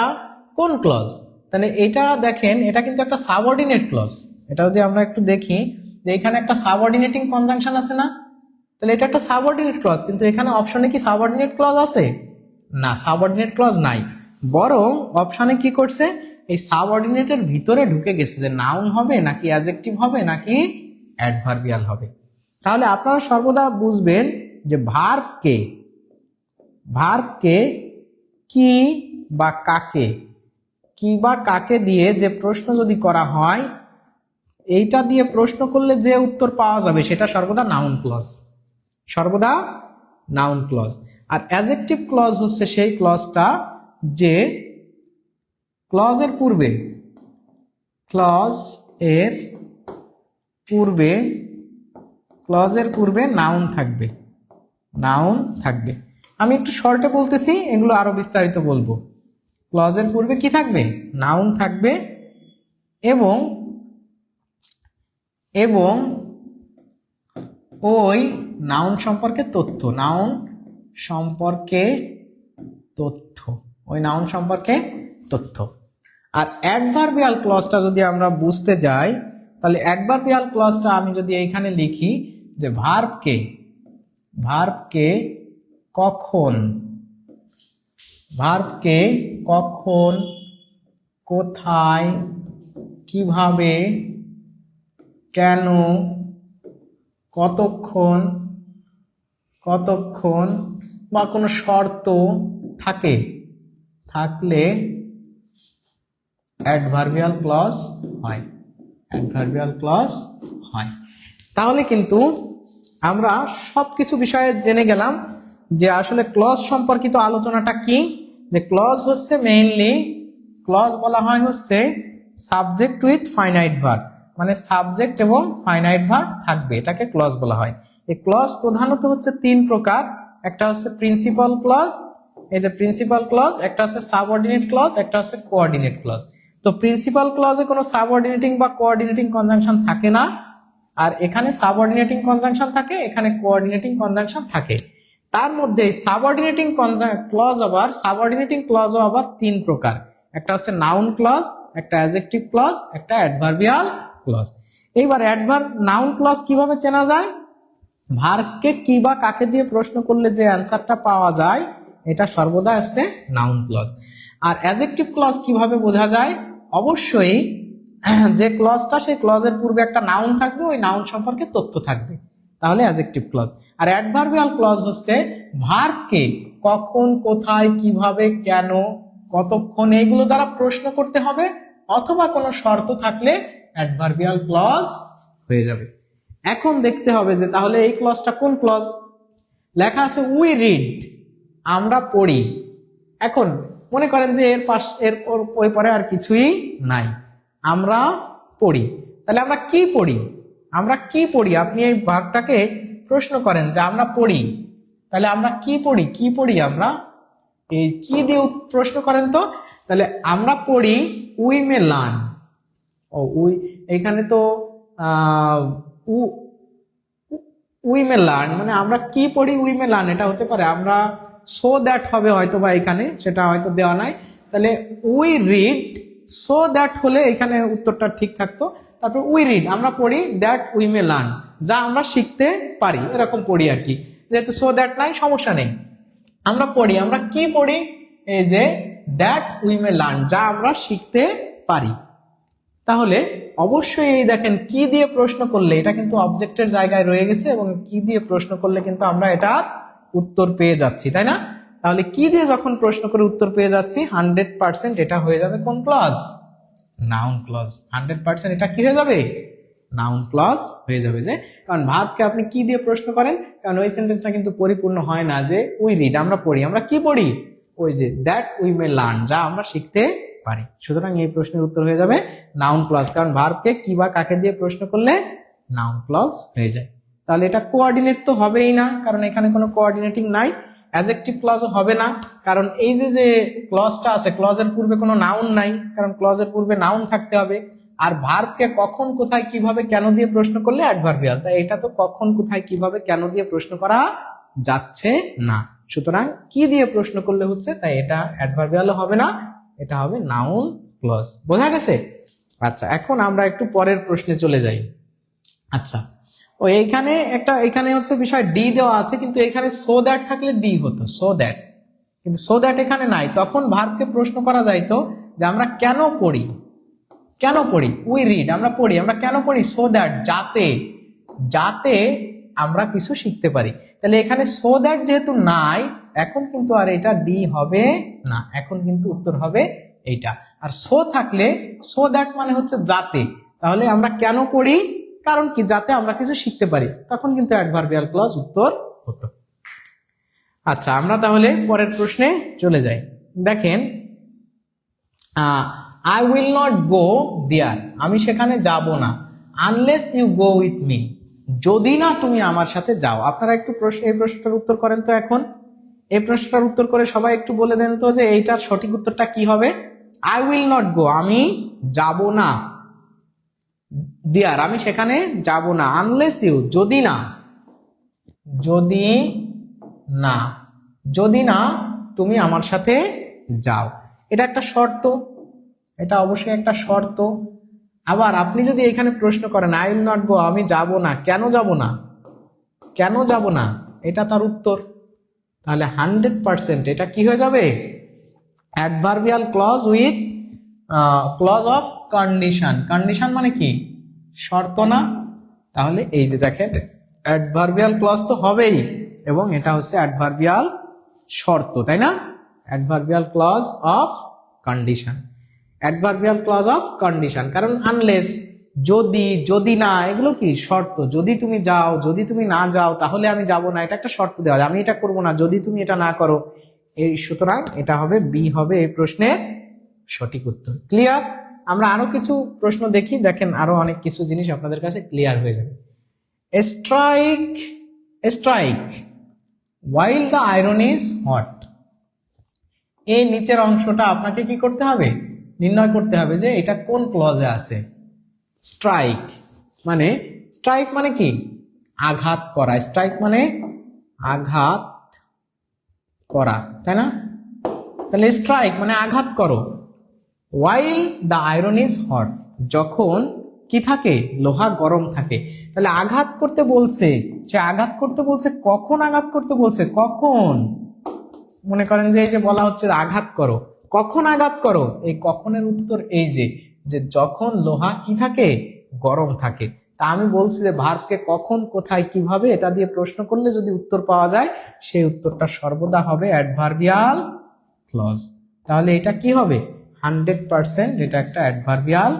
কোন ক্লজ? তাহলে এটা দেখেন, এটা কিন্তু একটা সাবঅর্ডিনেট ক্লজ। এটা যদি আমরা একটু দেখি যে এখানে একটা সাবঅর্ডিনেটিং কনজাংশন আছে না, তাহলে এটা একটা সাবঅর্ডিনেট ক্লজ। কিন্তু এখানে অপশনে কি সাবঅর্ডিনেট ক্লজ আছে? না, সাবঅর্ডিনেট ক্লজ নাই। বরং অপশনে কি করছে, এই সাবঅর্ডিনেটের ভিতরে ঢুকে গেছে যে নাউন হবে নাকি অ্যাডজেক্টিভ হবে নাকি অ্যাডভার্বিয়াল হবে। তাহলে আপনারা সর্বদা বুঝবেন যে ভার্বকে কি বা কাকে দিয়ে যে প্রশ্ন যদি করা হয়, এইটা দিয়ে প্রশ্ন করলে যে উত্তর পাওয়া যাবে সেটা সর্বদা নাউন ক্লজ। আর অ্যাডজেক্টিভ ক্লজ হচ্ছে সেই ক্লজটা যে ক্লজের পূর্বে নাউন থাকবে। আমি একটু শর্টে বলতেছি, এগুলো আরো বিস্তারিত বলবো। ক্লজের পূর্বে কি থাকবে? নাউন থাকবে এবং ওই নাউন সম্পর্কে তথ্য, আর অ্যাডভার্বিয়াল ক্লজটা যদি আমরা বুঝতে যাই, তাহলে অ্যাডভার্বিয়াল ক্লজটা আমি যদি এইখানে লিখি যে ভার্বকে কখন, ভার্বকে কখন, কোথায়, কিভাবে, কেন, কতক্ষণ, কতক্ষণ বা কোনো শর্ত থাকলে অ্যাডভার্বিয়াল ক্লজ হয়, অ্যাডভার্বিয়াল ক্লজ হয়। তাহলে কিন্তু আমরা সবকিছু বিষয়ে জেনে গেলাম যে আসলে ক্লজ সম্পর্কিত আলোচনাটা কি। যে ক্লজ হচ্ছে মেইনলি, ক্লজ বলা হয় হচ্ছে সাবজেক্ট উইথ ফাইনাইট ভার্ব, মানে সাবজেক্ট এবং ফাইনাইট ভার্ব থাকবে, এটাকে ক্লজ বলা হয়। এই ক্লজ প্রধানত হচ্ছে তিন প্রকার, একটা হচ্ছে প্রিন্সিপাল ক্লজ, এই যে প্রিন্সিপাল ক্লজ, একটা হচ্ছে সাবঅর্ডিনেট ক্লজ, একটা হচ্ছে কোঅর্ডিনেট ক্লজ। তো প্রিন্সিপাল ক্লজে কোনো সাবঅর্ডিনেটিং বা কোঅর্ডিনেটিং কনজাংশন থাকে না, আর এখানে সাবঅর্ডিনেটিং কনজাংশন থাকে, এখানে কোঅর্ডিনেটিং কনজাংশন থাকে। তার মধ্যে সাবঅর্ডিনেটিং ক্লজও আবার তিন প্রকার, একটা হচ্ছে নাউন ক্লজ, একটা অ্যাডজেক্টিভ ক্লজ, একটা অ্যাডভার্বিয়াল ক্লজ। এইবার নাউন ক্লজ কিভাবে চেনা যায়? ভার্বকে কি বা কাকে দিয়ে প্রশ্ন করলে যে অ্যান্সারটা পাওয়া যায়, এটা সর্বদা হচ্ছে নাউন ক্লজ। আর অ্যাডজেক্টিভ ক্লজ কিভাবে বোঝা যায়? অবশ্যই যে ক্লজটা, সেই ক্লজের পূর্বে একটা নাউন থাকবে, ওই নাউন সম্পর্কে তথ্য থাকবে, তাহলে অ্যাডজেক্টিভ ক্লজ। আর অ্যাডভার্বিয়াল ক্লজ হচ্ছে ভার্বকে কখন, কোথায়, কিভাবে, কেন, কতক্ষণ এইগুলো দ্বারা প্রশ্ন করতে হবে, অথবা কোনো শর্ত থাকলে অ্যাডভার্বিয়াল ক্লজ হয়ে যাবে। এখন দেখতে হবে যে তাহলে এই ক্লজটা কোন ক্লজ। লেখা আছে উই রিড, আমরা পড়ি। এখন মনে করেন যে এর ওই পরে আর কিছুই নাই, আমরা পড়ি। তাহলে আমরা কি পড়ি? আমরা কি পড়ি? আপনি এই ভাগটাকে প্রশ্ন করেন যে আমরা পড়ি, তাহলে আমরা কি পড়ি? কি পড়ি আমরা? এই কি দিয়ে প্রশ্ন করেন তো। তাহলে আমরা পড়ি উই মে লার্ন। ও উই, এখানে তো উই মে লার্ন, মানে আমরা কি পড়ি উই মে লার্ন, এটা হতে পারে আমরা সো দ্যাট হবে হয়তো, বা এখানে সেটা হয়তো দেওয়া নাই। তাহলে উই রিড সো দ্যাট হলে এখানে উত্তরটা ঠিক থাকতো। তারপর উই রিড, আমরা পড়ি দ্যাট উই মে লার্ন, যা আমরা শিখতে পারি, এরকম পড়ি আর কি। যেহেতু সো দ্যাট নাই, সমস্যা নেই, আমরা পড়ি। আমরা কি পড়ি? এই যে দ্যাট উই মে লার্ন, যা আমরা শিখতে পারি। তাহলে অবশ্যই এই দেখেন কি দিয়ে প্রশ্ন করলে, এটা কিন্তু অবজেক্টের জায়গায় রয়ে গেছে, এবং কি দিয়ে প্রশ্ন করলে কিন্তু আমরা এটার উত্তর পেয়ে যাচ্ছি, তাই না? তাহলে কি দিয়ে যখন প্রশ্ন করে উত্তর পেয়ে যাচ্ছি, 100% এটা হয়ে যাবে কোন ক্লজ? Noun clause. 100% এটা কি হয়ে যাবে? নাউন ক্লজ হয়ে যাবে। যে কারণ ভার্বকে আপনি কি দিয়ে প্রশ্ন করেন, কারণ ওই সেন্টেন্সটা কিন্তু পরিপূর্ণ হয় না যে উই রিড, আমরা পড়ি। আমরা কি পড়ি? ওই যে দ্যাট উই মে লার্ন, যা আমরা শিখতে পারি। সুতরাং এই প্রশ্নের উত্তর হয়ে যাবে নাউন ক্লজ, কারণ ভার্বকে কি বা কাকে দিয়ে প্রশ্ন করলে নাউন ক্লজ হয়ে যায়। তাহলে এটা কোঅর্ডিনেট তো হবেই না, কারণ এখানে কোনো কোঅর্ডিনেটিং নাই। অ্যাডজেক্টিভ ক্লজও হবে না, কারণ এই যে ক্লজটা আছে, ক্লজের পূর্বে কোনো নাউন নাই, কারণ ক্লজের পূর্বে নাউন থাকতে হবে। আর ভার্বকে কখন, কোথায়, কিভাবে, কেন দিয়ে প্রশ্ন করলে অ্যাডভার্বিয়াল, তাই এটা তো কখন, কোথায়, কিভাবে, কেন দিয়ে প্রশ্ন করা যাচ্ছে না। সুতরাং কি দিয়ে প্রশ্ন করলে হচ্ছে, তাই এটা অ্যাডভার্বিয়ালও হবে না, এটা হবে নাউন ক্লজ। বোঝা গেছে? আচ্ছা, এখন আমরা একটু পরের প্রশ্নে চলে যাই। আচ্ছা, ও এখানে হচ্ছে বিষয় ডি দেওয়া আছে, কিন্তু এখানে সো দ্যাট থাকলে ডি হতো, সো দ্যাট, কিন্তু সো দ্যাট এখানে নাই। তখন ভার্বকে প্রশ্ন করা যাইতো যে আমরা কেন পড়ি? কেন পড়ি? উই রিড, আমরা পড়ি। আমরা কেন পড়ি? সো দ্যাট, যাতে আমরা কিছু শিখতে পারি। তাহলে এখানে সো দ্যাট যেহেতু নাই, এখন কিন্তু আর এটা ডি হবে না, এখন কিন্তু উত্তর হবে এইটা। আর সো থাকলে, সো দ্যাট মানে হচ্ছে যাতে, তাহলে আমরা কেন পড়ি? কারণ কি? যাতে আমরা কিছু শিখতে পারি, তখন কিন্তু অ্যাডভার্বিয়াল ক্লজ উত্তর হতো। আচ্ছা, আমরা তাহলে পরের প্রশ্নে চলে যাই। দেখেন, I will not go there, আমি সেখানে যাব না। Unless you go with me, যদি না তুমি আমার সাথে যাও। আপনারা একটু এই প্রশ্নটার উত্তর করেন তো। এখন এই প্রশ্নটার উত্তর করে সবাই একটু বলে দেন তো যে এইটার সঠিক উত্তরটা কি হবে। আই উইল নট গো, আমি যাব না। দেয়ার, আমি সেখানে যাব না। আনলেস ইউ, যদি না, যদি না তুমি আমার সাথে যাও। এটা একটা শর্ত, এটা অবশ্যই একটা শর্ত। আবার আপনি যদি এখানে প্রশ্ন করেন আই উইল নট গো, আমি যাব না, কেন যাব না, কেন যাব না, এটা তার উত্তর, তাহলে 100% এটা কি হয়ে যাবে, adverbial clause with clause of condition. Condition মানে কি, শর্ত না? তাহলে এই যে দেখেন অ্যাডভার্বিয়াল ক্লজ তো হবেই, এবং এটা হচ্ছে অ্যাডভার্বিয়াল শর্ত, তাই না? Adverbial clause of condition, adverbial clause of condition. কারণ আনলেস, যদি, যদি না, এগুলো কি শর্ত। যদি তুমি যাও, যদি তুমি না যাও তাহলে আমি যাব না, এটা একটা শর্ত দেওয়া যায়, আমি এটা করব না যদি তুমি এটা না করো। এই সুতরাং এটা হবে বি, হবে এই প্রশ্নের সঠিক উত্তর। ক্লিয়ার? আমরা আরো কিছু প্রশ্ন দেখি, দেখেন আরো অনেক কিছু জিনিস আপনাদের কাছে ক্লিয়ার হয়ে যাবে। Strike, strike while the iron is hot, এই নিচের অংশটা আপনাকে কি করতে হবে, নির্ণয় করতে হবে যে এটা কোন ক্লজে আছে। স্ট্রাইক মানে, স্ট্রাইক মানে কি, আঘাত করা। স্ট্রাইক মানে আঘাত করা, তাই না? তাহলে স্ট্রাইক মানে আঘাত করো। while the iron is hot, যখন কি থাকে, লোহা গরম থাকে। তাহলে আঘাত করতে বলছে, সে আঘাত করতে বলছে, কখন আঘাত করতে বলছে, কখন? মনে করেন যে এই যে বলা হচ্ছে আঘাত করো, কখন আঘাত করো, এই কখনের উত্তর এই যে যখন লোহা কি থাকে, গরম থাকে। তা আমি বলছি যে ভার্বকে কখন, কোথায়, কিভাবে, এটা দিয়ে প্রশ্ন করলে যদি উত্তর পাওয়া যায়, সেই উত্তরটা সর্বদা হবে অ্যাডভার্বিয়াল ক্লজ। তাহলে এটা কি হবে, 100% এটা একটা অ্যাডভার্বিয়াল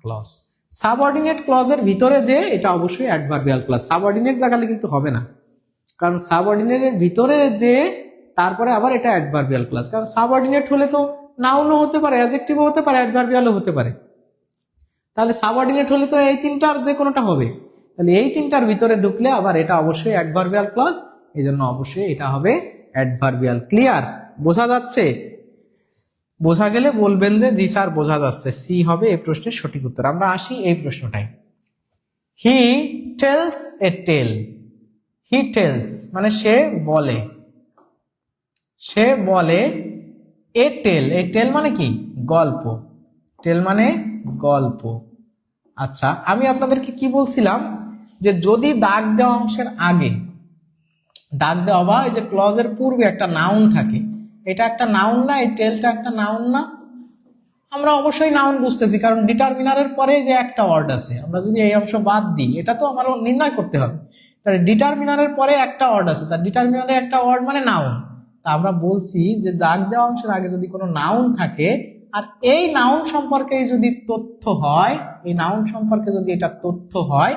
ক্লজ। সাবঅর্ডিনেট ক্লজের ভিতরে যে, এটা অবশ্যই অ্যাডভার্বিয়াল ক্লজ। সাবঅর্ডিনেট দেখালে কিন্তু হবে না, কারণ সাবঅর্ডিনেটের ভিতরে যে, তারপরে আবার এটা অ্যাডভার্বিয়াল ক্লজ। কারণ সাবঅর্ডিনেট হলে তো নাউনও হতে পারে, অ্যাডজেক্টিভও হতে পারে, অ্যাডভার্বিয়ালও হতে পারে। তাহলে সাবঅর্ডিনেট হলে তো এই তিনটার যে কোনোটা হবে। তাহলে এই তিনটার ভিতরে ঢুকলে আবার এটা অবশ্যই অ্যাডভার্বিয়াল ক্লজ, এই জন্য অবশ্যই এটা হবে অ্যাডভার্বিয়াল। ক্লিয়ার? বোঝা যাচ্ছে? বোঝা গেলে বলবেন যে জি স্যার বোঝা যাচ্ছে, সি হবে এই প্রশ্নের সঠিক উত্তর। আমরা আসি এই প্রশ্নটাই। He tells a tell, he tells মানে সে বলে, সে বলে এ টেল, এ টেল মানে কি, গল্প, টেল মানে গল্প। আচ্ছা, আমি আপনাদেরকে কি বলছিলাম যে যদি দাগ দেওয়া অংশের আগে, দাগ দেওয়া বা এই যে ক্লজের পূর্বে একটা নাউন থাকে, এটা একটা নাউন না, এই টেলটা একটা নাউন না? আমরা অবশ্যই নাউন বুঝতেছি, কারণ ডিটারমিনারের পরে যে একটা ওয়ার্ড আছে, আমরা যদি এই অংশ বাদ দিই, এটা তো আমার নির্ণয় করতে হবে। তাহলে ডিটারমিনারের পরে একটা ওয়ার্ড আছে, তার ডিটারমিনারে একটা ওয়ার্ড মানে নাউন। তা আমরা বলছি যে দাগ দেওয়া অংশের আগে যদি কোনো নাউন থাকে, আর এই নাউন সম্পর্কে যদি তথ্য হয়, এই নাউন সম্পর্কে যদি এটা তথ্য হয়,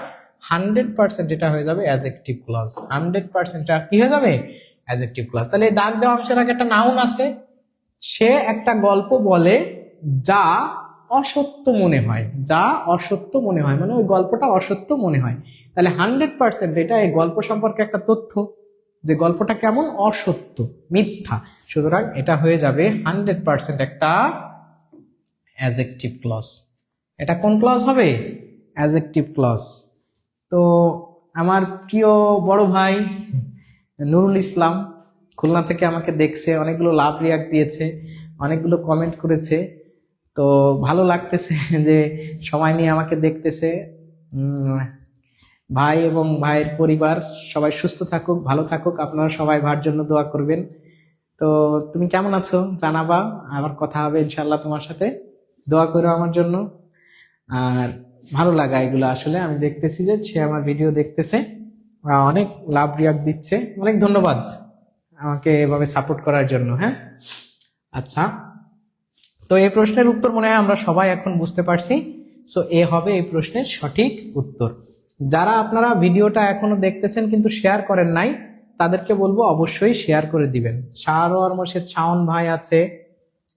100% এটা হয়ে যাবে অ্যাডজেক্টিভ ক্লজ। 100% এটা কি হয়ে যাবে, অ্যাডজেক্টিভ ক্লজ। তাহলে এই দাগ দেওয়া অংশের আগে একটা নাউন আছে, সে একটা গল্প বলে যা অসত্য মনে হয়, যা অসত্য মনে হয়, মানে ওই গল্পটা অসত্য মনে হয়। তাহলে 100% এটা এই গল্প সম্পর্কে একটা তথ্য, যে গল্পটা কেমন, অসত্য, মিথ্যা। সুতরাং এটা হয়ে যাবে 100% একটা অ্যাডজেক্টিভ ক্লজ। এটা কোন ক্লজ হবে, অ্যাডজেক্টিভ ক্লজ। তো আমার প্রিয় বড় ভাই নুরুল ইসলাম খুলনা থেকে আমাকে দেখছে, অনেকগুলো লাভ রিয়াক্ট দিয়েছে, অনেকগুলো কমেন্ট করেছে। তো ভালো লাগতেছে যে সময় নিয়ে আমাকে দেখতেছে। ভাই এবং ভাইয়ের পরিবার সবাই সুস্থ থাকুক, ভালো থাকুক, আপনারা সবাই ভাইয়ের জন্য দোয়া করবেন। তো তুমি কেমন আছো জানাবা, আবার কথা হবে ইনশাল্লাহ তোমার সাথে, দোয়া করো আমার জন্য। আর ভালো লাগা এগুলো, আসলে আমি দেখতেছি যে সে আমার ভিডিও দেখতেছে, অনেক লাভ রিয়াক্ট দিচ্ছে, অনেক ধন্যবাদ আমাকে এভাবে সাপোর্ট করার জন্য। হ্যাঁ, আচ্ছা, তো এই প্রশ্নের উত্তর মনে হয় আমরা সবাই এখন বুঝতে পারছি। সো এ হবে এই প্রশ্নের সঠিক উত্তর। যারা আপনারা ভিডিওটা এখনো দেখতেছেন কিন্তু শেয়ার করেন নাই, তাদেরকে বলবো অবশ্যই শেয়ার করে দিবেন। শাহরওয়ার মোর্শেদ শাওন ভাই আছে,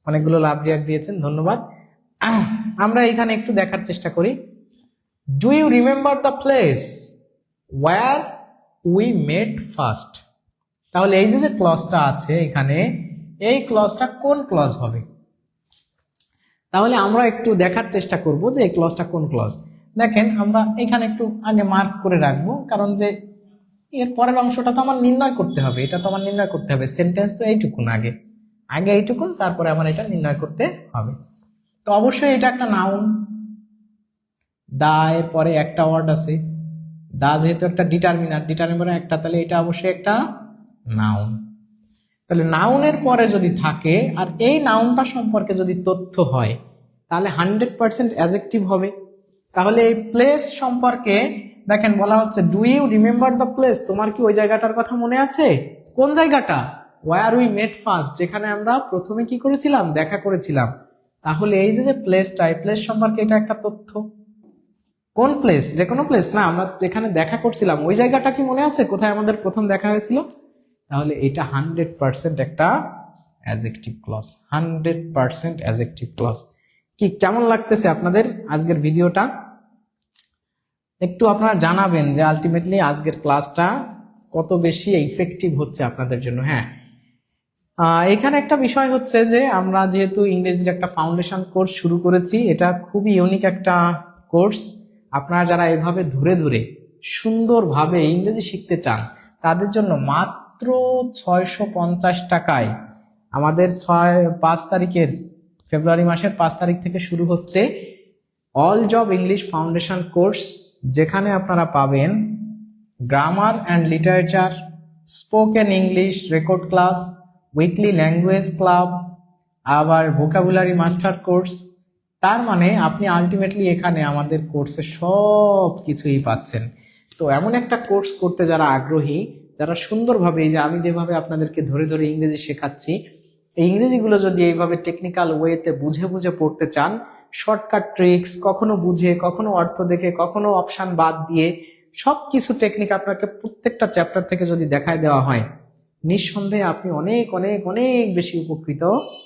অনেকগুলো লাভ রিয়াক্ট দিয়েছেন, ধন্যবাদ। আমরা এখানে একটু দেখার চেষ্টা করি। Do you remember the place where we met first? তাহলে এই যে ক্লজটা আছে এখানে, এই ক্লজটা কোন ক্লজ হবে? তাহলে আমরা একটু দেখার চেষ্টা করব যে এই ক্লজটা কোন ক্লজ। দেখেন, আমরা এখানে একটু আগে মার্ক করে রাখবো, কারণ যে এর পরের অংশটা তো আমার নির্ণয় করতে হবে, এটা তো আমার নির্ণয় করতে হবে। সেন্টেন্স তো এইটুকুন, আগে আগে এইটুকুন, তারপরে আমার এটা নির্ণয় করতে হবে। তো অবশ্যই এটা একটা নাউন। দা এর পরে একটা ওয়ার্ড আছে, দা যেহেতু একটা ডিটারমিনার, ডিটারমিনার একটা, তাহলে এটা অবশ্যই একটা নাউন। তাহলে নাউনের পরে যদি থাকে আর এই নাউনটা সম্পর্কে যদি তথ্য হয় তাহলে 100% অ্যাডজেক্টিভ হবে। তাহলে এই প্লেস সম্পর্কে দেখেন বলা হচ্ছে do you remember the place, তোমার কি ওই জায়গাটার কথা মনে আছে? কোন জায়গাটা? ওয়ার উই মেট ফার্স্ট, যেখানে আমরা প্রথমে কি করেছিলাম, দেখা করেছিলাম। তাহলে এই যে প্লেসটা, এই প্লেস সম্পর্কে এটা একটা তথ্য। কোন প্লেস? যে কোনো প্লেস না, আমরা যেখানে দেখা করছিলাম ওই জায়গাটা কি মনে আছে, কোথায় আমাদের প্রথম দেখা হয়েছিল? তাহলে এটা 100% একটা অ্যাডজেক্টিভ ক্লজ, 100% অ্যাডজেক্টিভ ক্লজ। কি কেমন লাগতেছে আপনাদের আজকের ভিডিওটা? একটু আপনারা জানাবেন যে আলটিমেটলি আজকের ক্লাসটা কত বেশি ইফেক্টিভ হচ্ছে আপনাদের জন্য। হ্যাঁ, এখানে একটা বিষয় হচ্ছে যে আমরা যেহেতু ইংরেজির একটা ফাউন্ডেশন কোর্স শুরু করেছি, এটা খুবই ইউনিক একটা কোর্স। আপনারা যারা এভাবে ধরে ধরে সুন্দরভাবে ইংরেজি শিখতে চান তাদের জন্য মাত্র 650 টাকায় আমাদের 5 তারিখের, ফেব্রুয়ারি মাসের 5 তারিখ থেকে শুরু হচ্ছে all job English foundation course, যেখানে আপনারা পাবেন grammar and literature, spoken English record class, weekly language club, আবার ভোকাবুলারি মাস্টার কোর্স। তার মানে আপনি আলটিমেটলি এখানে আমাদের কোর্সে সব কিছুই পাচ্ছেন। তো এমন একটা কোর্স করতে যারা আগ্রহী, যারা সুন্দরভাবে, এই যে আমি যেভাবে আপনাদেরকে ধরে ধরে ইংরেজি শেখাচ্ছি, এই ইংরেজিগুলো যদি এইভাবে টেকনিক্যাল ওয়েতে বুঝে বুঝে পড়তে চান, শর্টকাট ট্রিক্স, কখনো বুঝে, কখনো অর্থ দেখে, কখনো অপশান বাদ দিয়ে, সব কিছু টেকনিক আপনাকে প্রত্যেকটা চ্যাপ্টার থেকে যদি দেখায় দেওয়া হয়, নিঃসন্দেহে আপনি অনেক অনেক অনেক বেশি উপকৃত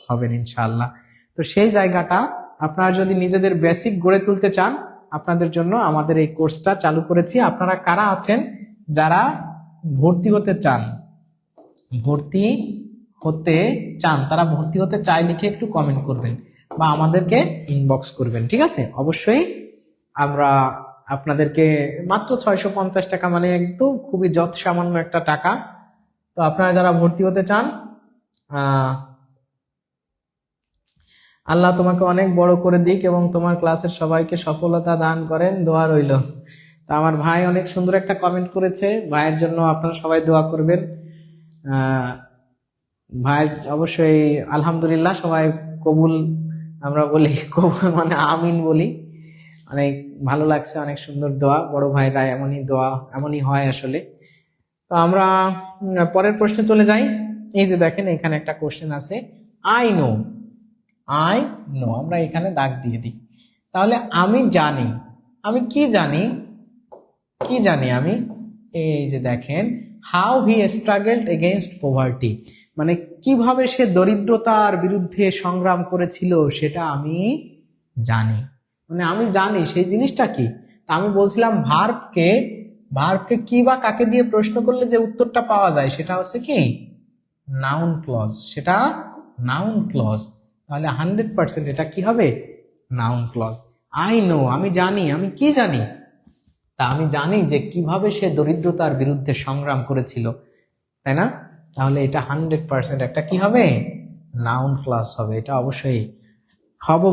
হবেন ইনশাআল্লাহ। তো সেই জায়গাটা আপনারা যদি নিজেদের বেসিক গড়ে তুলতে চান, আপনাদের জন্য আমাদের এই কোর্সটা চালু করেছি। আপনারা কারা আছেন যারা ভর্তি হতে চান, ভর্তি হতে চান, তারা ভর্তি হতে চাই লিখে একটু কমেন্ট করবেন বা আমাদেরকে ইনবক্স করবেন, ঠিক আছে? অবশ্যই আমরা আপনাদেরকে মাত্র 650 টাকা, মানে একদম খুবই যৎ সামান্য একটা টাকা। তো আপনারা যারা ভর্তি হতে চান, আল্লাহ তোমাকে অনেক বড় করে দিক এবং তোমার ক্লাসের সবাইকে সফলতা দান করেন, দোয়া রইল। তো আমার ভাই অনেক সুন্দর একটা কমেন্ট করেছে, ভাইয়ের জন্য আপনারা সবাই দোয়া করবেন। ভাই অবশ্যই আলহামদুলিল্লাহ, সবাই কবুল আমরা বলি, কবুল মানে আমিন বলি। অনেক ভালো লাগছে, অনেক সুন্দর দোয়া, বড় ভাইরা এমনই দোয়া, এমনই হয় আসলে। তো আমরা পরের প্রশ্নে চলে যাই। এই যে দেখেন এখানে একটা কোশ্চেন আছে, আই নো, আই নো, আমরা এখানে দাগ দিয়ে দিই। তাহলে আমি জানি, আমি কি জানি, কি জানি আমি? এই যে দেখেন, হাউ হি স্ট্রাগলড এগেইনস্ট পভার্টি, মানে কিভাবে সে দরিদ্রতার বিরুদ্ধে সংগ্রাম করেছিল সেটা আমি জানি। মানে আমি জানি সেই জিনিসটা কি। তা আমি বলছিলাম ভার্বকে, ভার্বকে কি বা কাকে দিয়ে প্রশ্ন করলে যে উত্তরটা পাওয়া যায় সেটা হচ্ছে কি নাউন ক্লজ, সেটা নাউন ক্লজ। তাহলে 100% এটা কি হবে? Noun clause. আই নো, আমি জানি, আমি কি জানি? তা আমি জানি যে কিভাবে সে দরিদ্রতার বিরুদ্ধে সংগ্রাম করেছিল, তাই না? তাহলে এটা 100% একটা কি হবে? নাউন ক্লাস হবে। এটা অবশ্যই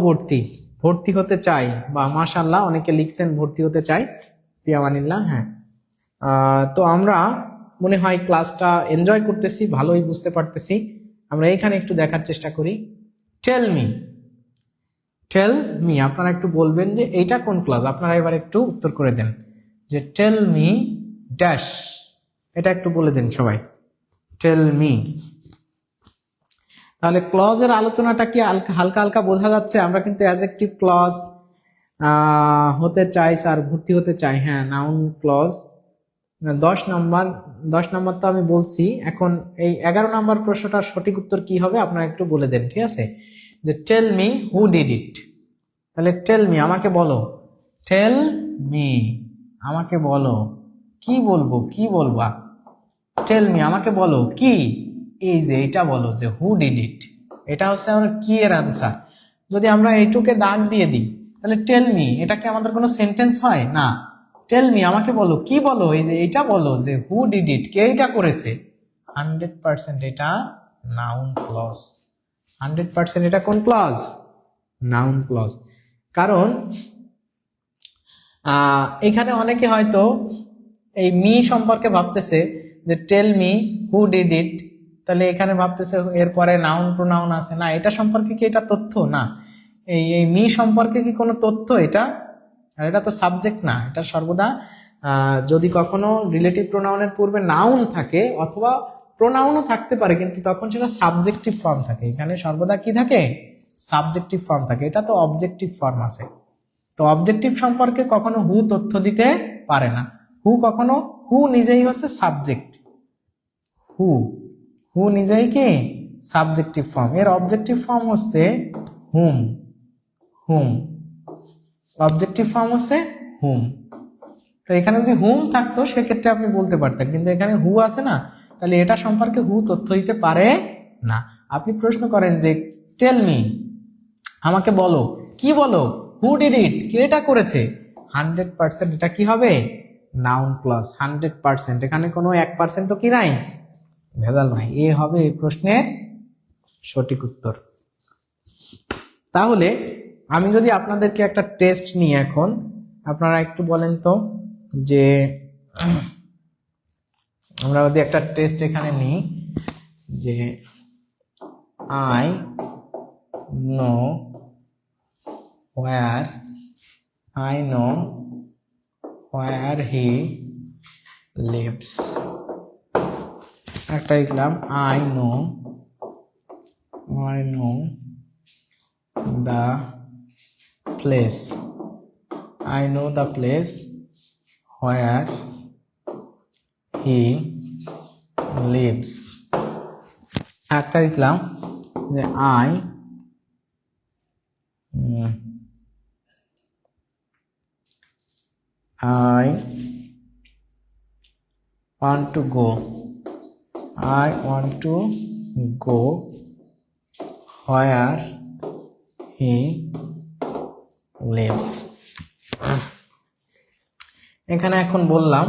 ভর্তি, ভর্তি হতে চাই, বা মাশাআল্লাহ অনেকে লিখছেন ভর্তি হতে চাই, পিয়ামানিল্লাহ। হ্যাঁ, তো আমরা মনে হয় ক্লাসটা এনজয় করতেছি, ভালোই বুঝতে পারতেছি। আমরা এখানে একটু দেখার চেষ্টা করি। টেল মি, টেল মি, আপনারা একটু বলবেন যে এইটা কোন ক্লাস, আপনারা এবার একটু উত্তর করে দেন যে টেল মি ড্যাশ, এটা একটু বলে দেন সবাই, টেল মি। তাহলে ক্লজের আলোচনাটা কি হালকা হালকা বোঝা যাচ্ছে? আমরা কিন্তু অ্যাডজেক্টিভ ক্লজ হতে চাই স্যার, ভর্তি হতে চাই, হ্যাঁ নাউন ক্লজ। 10 নম্বর তো আমি বলছি। এখন এই 11 নম্বর প্রশ্নটার সঠিক উত্তর কি হবে আপনারা একটু বলে দেন, ঠিক আছে? যে tell me who did it. তাহলে টেল মি, আমাকে বলো, টেল মি, আমাকে বলো, কি বলবো, কি বলবা? টেল মি, আমাকে বলো কি? এই যে এটা বলো যে হু ডিড ইট, এটা হচ্ছে আমার কি এর আনসার। যদি আমরা এইটুকে দাগ দিয়ে দিই তাহলে টেল মি, এটা কি আমাদের কোনো সেন্টেন্স হয় না? টেল মি, আমাকে বলো, কি বলো? এই যে এটা বলো যে হু ডিড ইট, কে এটা করেছে। 100% এটা নাউন ক্লজ, 100% এটা কোন ক্লজ? Noun clause. কারণ এখানে অনেকে হয়তো এই মি সম্পর্কে ভাবতেছে যে tell me who did it, তাহলে এখানে ভাবতেছে এরপরে নাউন প্রোনাউন আছে না, এটা সম্পর্কে কি এটা তথ্য না? এই মি সম্পর্কে কি কোনো তথ্য এটা? আর এটা তো সাবজেক্ট না, এটা সর্বদা যদি কখনো রিলেটিভ প্রোনাউনের পূর্বে নাউন থাকে অথবা প্রোনাউনও থাকতে পারে, কিন্তু তখন সেটা সাবজেক্টিভ ফর্ম থাকে। এখানে সর্বদা কি থাকে? সাবজেক্টিভ ফর্ম থাকে। এটা তো অবজেক্টিভ ফর্ম আছে, তো অবজেক্টিভ সম্পর্কে কখনো হু তথ্য দিতে পারে না। হু নিজেই হচ্ছে সাবজেক্ট, হু নিজেই কি সাবজেক্টিভ ফর্ম, এর অবজেক্টিভ ফর্ম হচ্ছে হুম। অবজেক্টিভ ফর্ম হচ্ছে হুম। তো এখানে যদি হুম থাকতো সেক্ষেত্রে আপনি বলতে পারতেন, কিন্তু এখানে হু আছে না, তাহলে এটা সম্পর্কে হু তথ্য দিতে পারে না। আপনি প্রশ্ন করেন যে টেল মি, আমাকে বলো, কি বলো, হু ডিড ইট, কে এটা করেছে, 100% এটা কি হবে? Noun clause. 100%, এখানে কোনো 1%ও কি নাই, ভেজাল নাই। এ হবে এই প্রশ্নের সঠিক উত্তর। তাহলে আমি যদি আপনাদেরকে একটা টেস্ট নিই এখন, আপনারা একটু বলেন তো যে আমরা যদি একটা টেস্ট এখানে নিই যে I know where he lives. একটা লিখলাম I know the place where he lives। একটা লিখলাম যে I want to go where he lives। এখানে এখন বললাম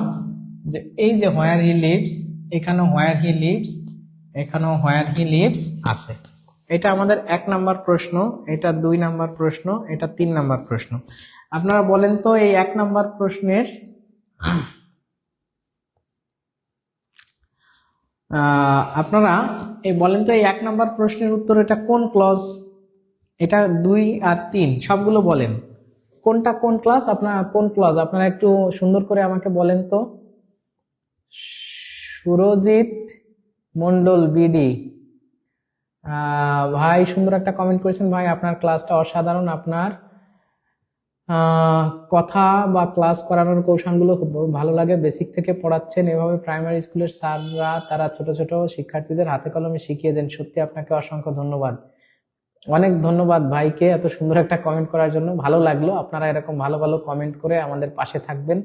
যে এই যে where he lives, এখানে where he lives, এখানেও where he lives আছে। এটা আমাদের 1 নাম্বার প্রশ্ন, এটা 2 নাম্বার প্রশ্ন, এটা 3 নাম্বার প্রশ্ন। আপনারা বলেন তো এই 1 নাম্বার প্রশ্নের আপনারা এই বলেন তো এই 1 নাম্বার প্রশ্নের উত্তর এটা কোন ক্লজ? এটা 2 আর 3 সবগুলো বলেন কোনটা কোন ক্লাস, আপনারা কোন ক্লজ আপনারা একটু সুন্দর করে আমাকে বলেন তো। সুরজিৎ মন্ডল বিডি ভাই সুন্দর একটা কমেন্ট করেছেন ভাই, আপনার ক্লাসটা অসাধারণ, আপনার কথা বা ক্লাস করানোর কৌশলগুলো খুব ভালো লাগে, বেসিক থেকে পড়াচ্ছেন, এভাবে প্রাইমারি স্কুলের স্যাররা তারা ছোট ছোট শিক্ষার্থীদের হাতে কলমে শিখিয়ে দেন, সত্যি আপনাকে অসংখ্য ধন্যবাদ। অনেক ধন্যবাদ ভাইকে এত সুন্দর একটা কমেন্ট করার জন্য, ভালো লাগলো। আপনারা এরকম ভালো ভালো কমেন্ট করে আমাদের পাশে থাকবেন,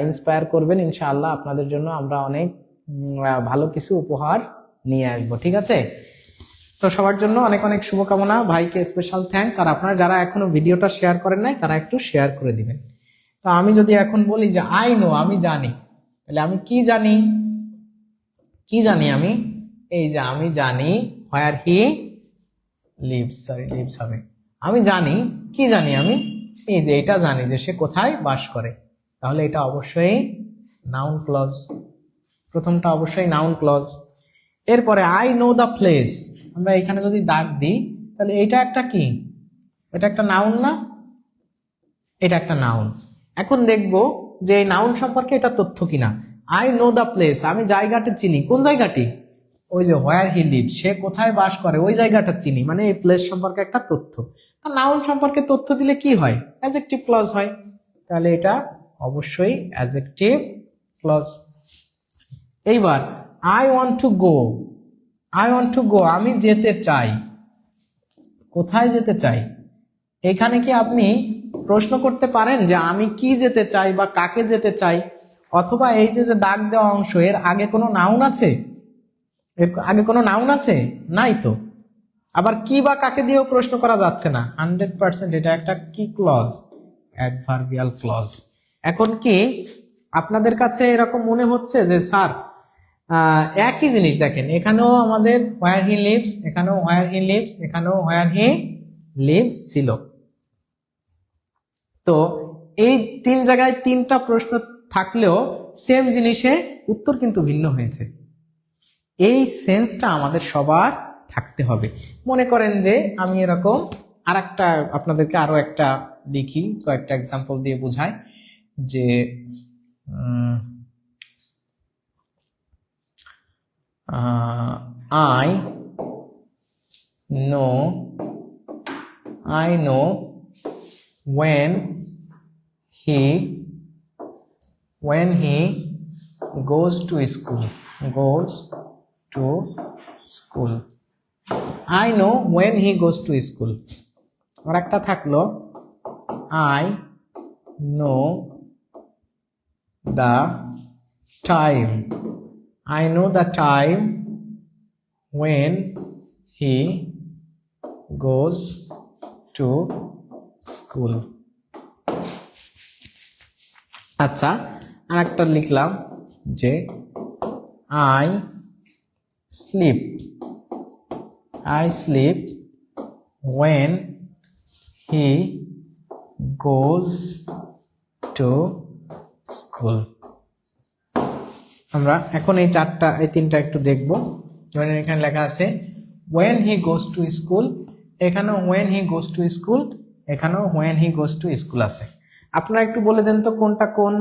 ইন্সপায়ার করবেন, ইনশাআল্লাহ আপনাদের জন্য আমরা অনেক ভালো কিছু উপহার নিয়ে আসবো, ঠিক আছে? তো সবার জন্য অনেক অনেক শুভকামনা, ভাইকে স্পেশাল থ্যাঙ্কস। আর আপনারা যারা এখনো ভিডিওটা শেয়ার করেন নাই তারা একটু শেয়ার করে দিবেন। তো আমি যদি এখন বলি যে আই নো, আমি জানি, তাহলে আমি কি জানি? আমি এই যে আমি জানি হোয়ার হি লিভস, লিভস হবে, আমি জানি, কি জানি আমি? এই যে এটা জানি যে সে কোথায় বাস করে, তাহলে এটা অবশ্যই নাউন ক্লজ। প্রথমটা অবশ্যই নাউন ক্লজ। এরপরে আই নো দ্য প্লেস, আমরা এখানে যদি দাগ দিই তাহলে এটা একটা কি? এটা একটা নাউন না? এটা একটা নাউন। এখন দেখব যে এই নাউন সম্পর্কে এটা তথ্য কিনা। আই নো দ্য প্লেস, আমি জায়গাটা চিনি, কোন জায়গাটি? ওই যে হোয়ার হি লিভ, সে কোথায় বাস করে ওই জায়গাটা চিনি, মানে এই প্লেস সম্পর্কে একটা তথ্য। তা নাউন সম্পর্কে তথ্য দিলে কি হয়? অ্যাডজেক্টিভ ক্লজ হয়, তাহলে এটা অবশ্যই অ্যাডজেক্টিভ ক্লজ। এইবার আই ওয়ান্ট টু গো, আমি যেতে চাই, কোথায় যেতে চাই? এখানে কি আপনি প্রশ্ন করতে পারেন যে আমি কি যেতে চাই বা কাকে যেতে চাই? অথবা এই যে দাগ দেওয়া অংশ, এর আগে কোনো নাউন আছে? এর আগে কোনো নাউন আছে? নাই তো। আবার কি বা কাকে দিয়েও প্রশ্ন করা যাচ্ছে না, 100% এটা একটা কি ক্লজ? Adverbial clause. এখন কি আপনাদের কাছে এরকম মনে হচ্ছে যে স্যার একই জিনিস দেখেন, এখানেও আমাদের হোয়ার হি লিভস, এখানেও হোয়ার হি লিভস, এখানেও হোয়ার হি লিভস ছিল। তো এই 3 জায়গায় 3টা প্রশ্ন থাকলেও সেম জিনিসে উত্তর কিন্তু ভিন্ন হয়েছে। এই সেন্সটা আমাদের সবার থাকতে হবে। মনে করেন যে আমি এরকম আরেকটা আপনাদেরকে আরো একটা লিখি, কয়েকটা এক্সাম্পল দিয়ে বোঝাই যে I know when he goes to school. I know when he goes to school. আর একটা থাকলো I know the time. I know the time when he goes to school. আচ্ছা, আর একটা লিখলাম যে I sleep when he goes to school. আমরা এখন এই 3টা একটু দেখব। যেমন এখানে লেখা আছে when he goes to school, এখানেও when he goes to school, এখানেও when he goes to school আছে। আপনারা একটু বলে দেন তো কোনটা কোন।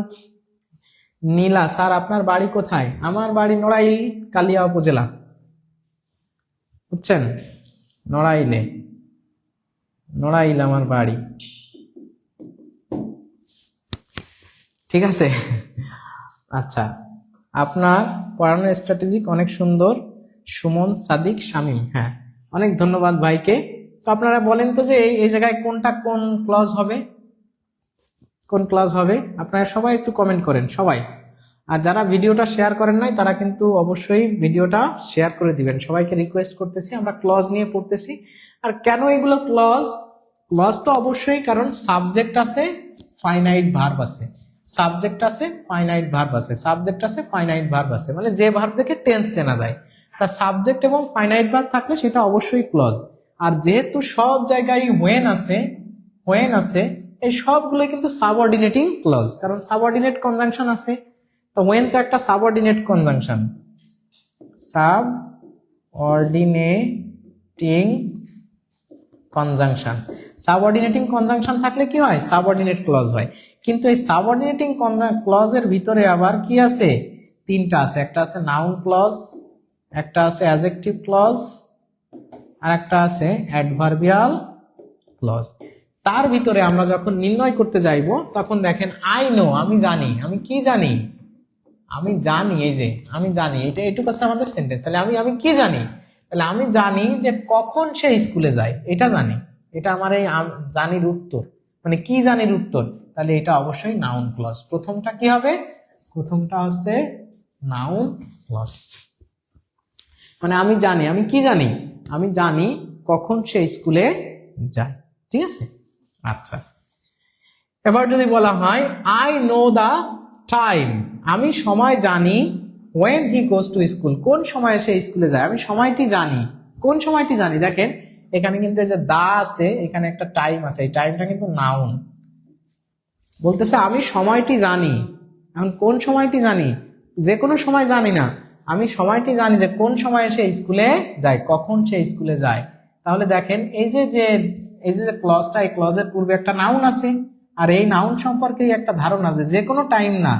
নীলা স্যার আপনার বাড়ি কোথায়? আমার বাড়ি নড়াইল, কালিয়া উপজেলা, বুঝছেন? নড়াইল আমার বাড়ি, ঠিক আছে। আচ্ছা, আপনার পড়ানোর স্ট্র্যাটেজিক অনেক সুন্দর। সুমন সাদিক শামীম, হ্যাঁ অনেক ধন্যবাদ ভাইকে। তো আপনারা বলেন তো যে এই জায়গায় কোনটা কোন ক্লজ হবে, কোন ক্লজ হবে? আপনারা সবাই একটু কমেন্ট করেন সবাই। আর যারা ভিডিওটা শেয়ার করেন নাই তারা কিন্তু অবশ্যই ভিডিওটা শেয়ার করে দিবেন। সবাইকে রিকোয়েস্ট করতেছি, আমরা ক্লজ নিয়ে পড়তেছি। আর কেন এগুলো ক্লজ? ক্লজ তো অবশ্যই, কারণ সাবজেক্ট আছে, ফাইনাইট ভার্ব আছে, সাবজেক্ট আছে, ফাইনাইট ভার্ব আছে, সাবজেক্ট আছে, ফাইনাইট ভার্ব আছে, মানে যে ভার্ব থেকে টেন্স চেনা যায়। তা সাবজেক্ট এবং ফাইনাইট ভার্ব থাকলে সেটা অবশ্যই ক্লজ। আর যেহেতু সব জায়গায় when আছে, এই সবগুলো কিন্তু সাবঅর্ডিনেটিং ক্লজ, কারণ সাবঅর্ডিনেট কনজাংশন আছে। তো when তো একটা সাবঅর্ডিনেট কনজাংশন, সাবঅর্ডিনেটিং কনজাংশন থাকলে কি হয়? সাবঅর্ডিনেট ক্লজ হয়। কিন্তু এই সাবঅর্ডিনেটিং ক্লজের ভিতরে আবার কি আছে? 3টা আছে। একটা আছে নাউন ক্লজ, একটা আছে অ্যাডজেক্টিভ ক্লজ, আর একটা আছে অ্যাডভার্বিয়াল ক্লজ। তার ভিতরে আমরা যখন নির্ণয় করতে যাইব তখন দেখেন আই নো, আমি জানি। আমি কি জানি? আমি জানি, এই যে আমি জানি, এটা এটুকু আছে আমাদের সেন্টেন্স। তাহলে আমি কি জানি? তাহলে আমি জানি যে কখন সে স্কুলে যায়, এটা জানি। এটা আমার এই জানির উত্তর, মানে কি জানির উত্তর। তাহলে এটা অবশ্যই নাউন ক্লজ। প্রথমটা কি হবে? প্রথমটা হচ্ছে নাউন ক্লজ। মানে আমি জানি, আমি কি জানি? আমি জানি কখন সে স্কুলে যায়, ঠিক আছে। আচ্ছা, এবার যদি বলা হয় আই নো দা টাইম, আমি সময় জানি, when he goes to school, কোন সময় সে স্কুলে যায়, আমি সময়টি জানি। কোন সময়টি জানি? দেখেন এখানে কিন্তু এই যে দা আছে, এখানে একটা টাইম আছে, এই টাইমটা কিন্তু নাউন। বলতেছে আমি সময়টি জানি। এখন কোন সময়টি জানি? যে কোনো সময় জানি না, আমি সময়টি জানি যে কোন সময় সে স্কুলে যায়, কখন সে স্কুলে যায়। তাহলে দেখেন এই যে ক্লজটা, এই ক্লজের পূর্বে একটা নাউন আছে, আর এই নাউন সম্পর্কে একটা ধারণা যে কোনো টাইম না,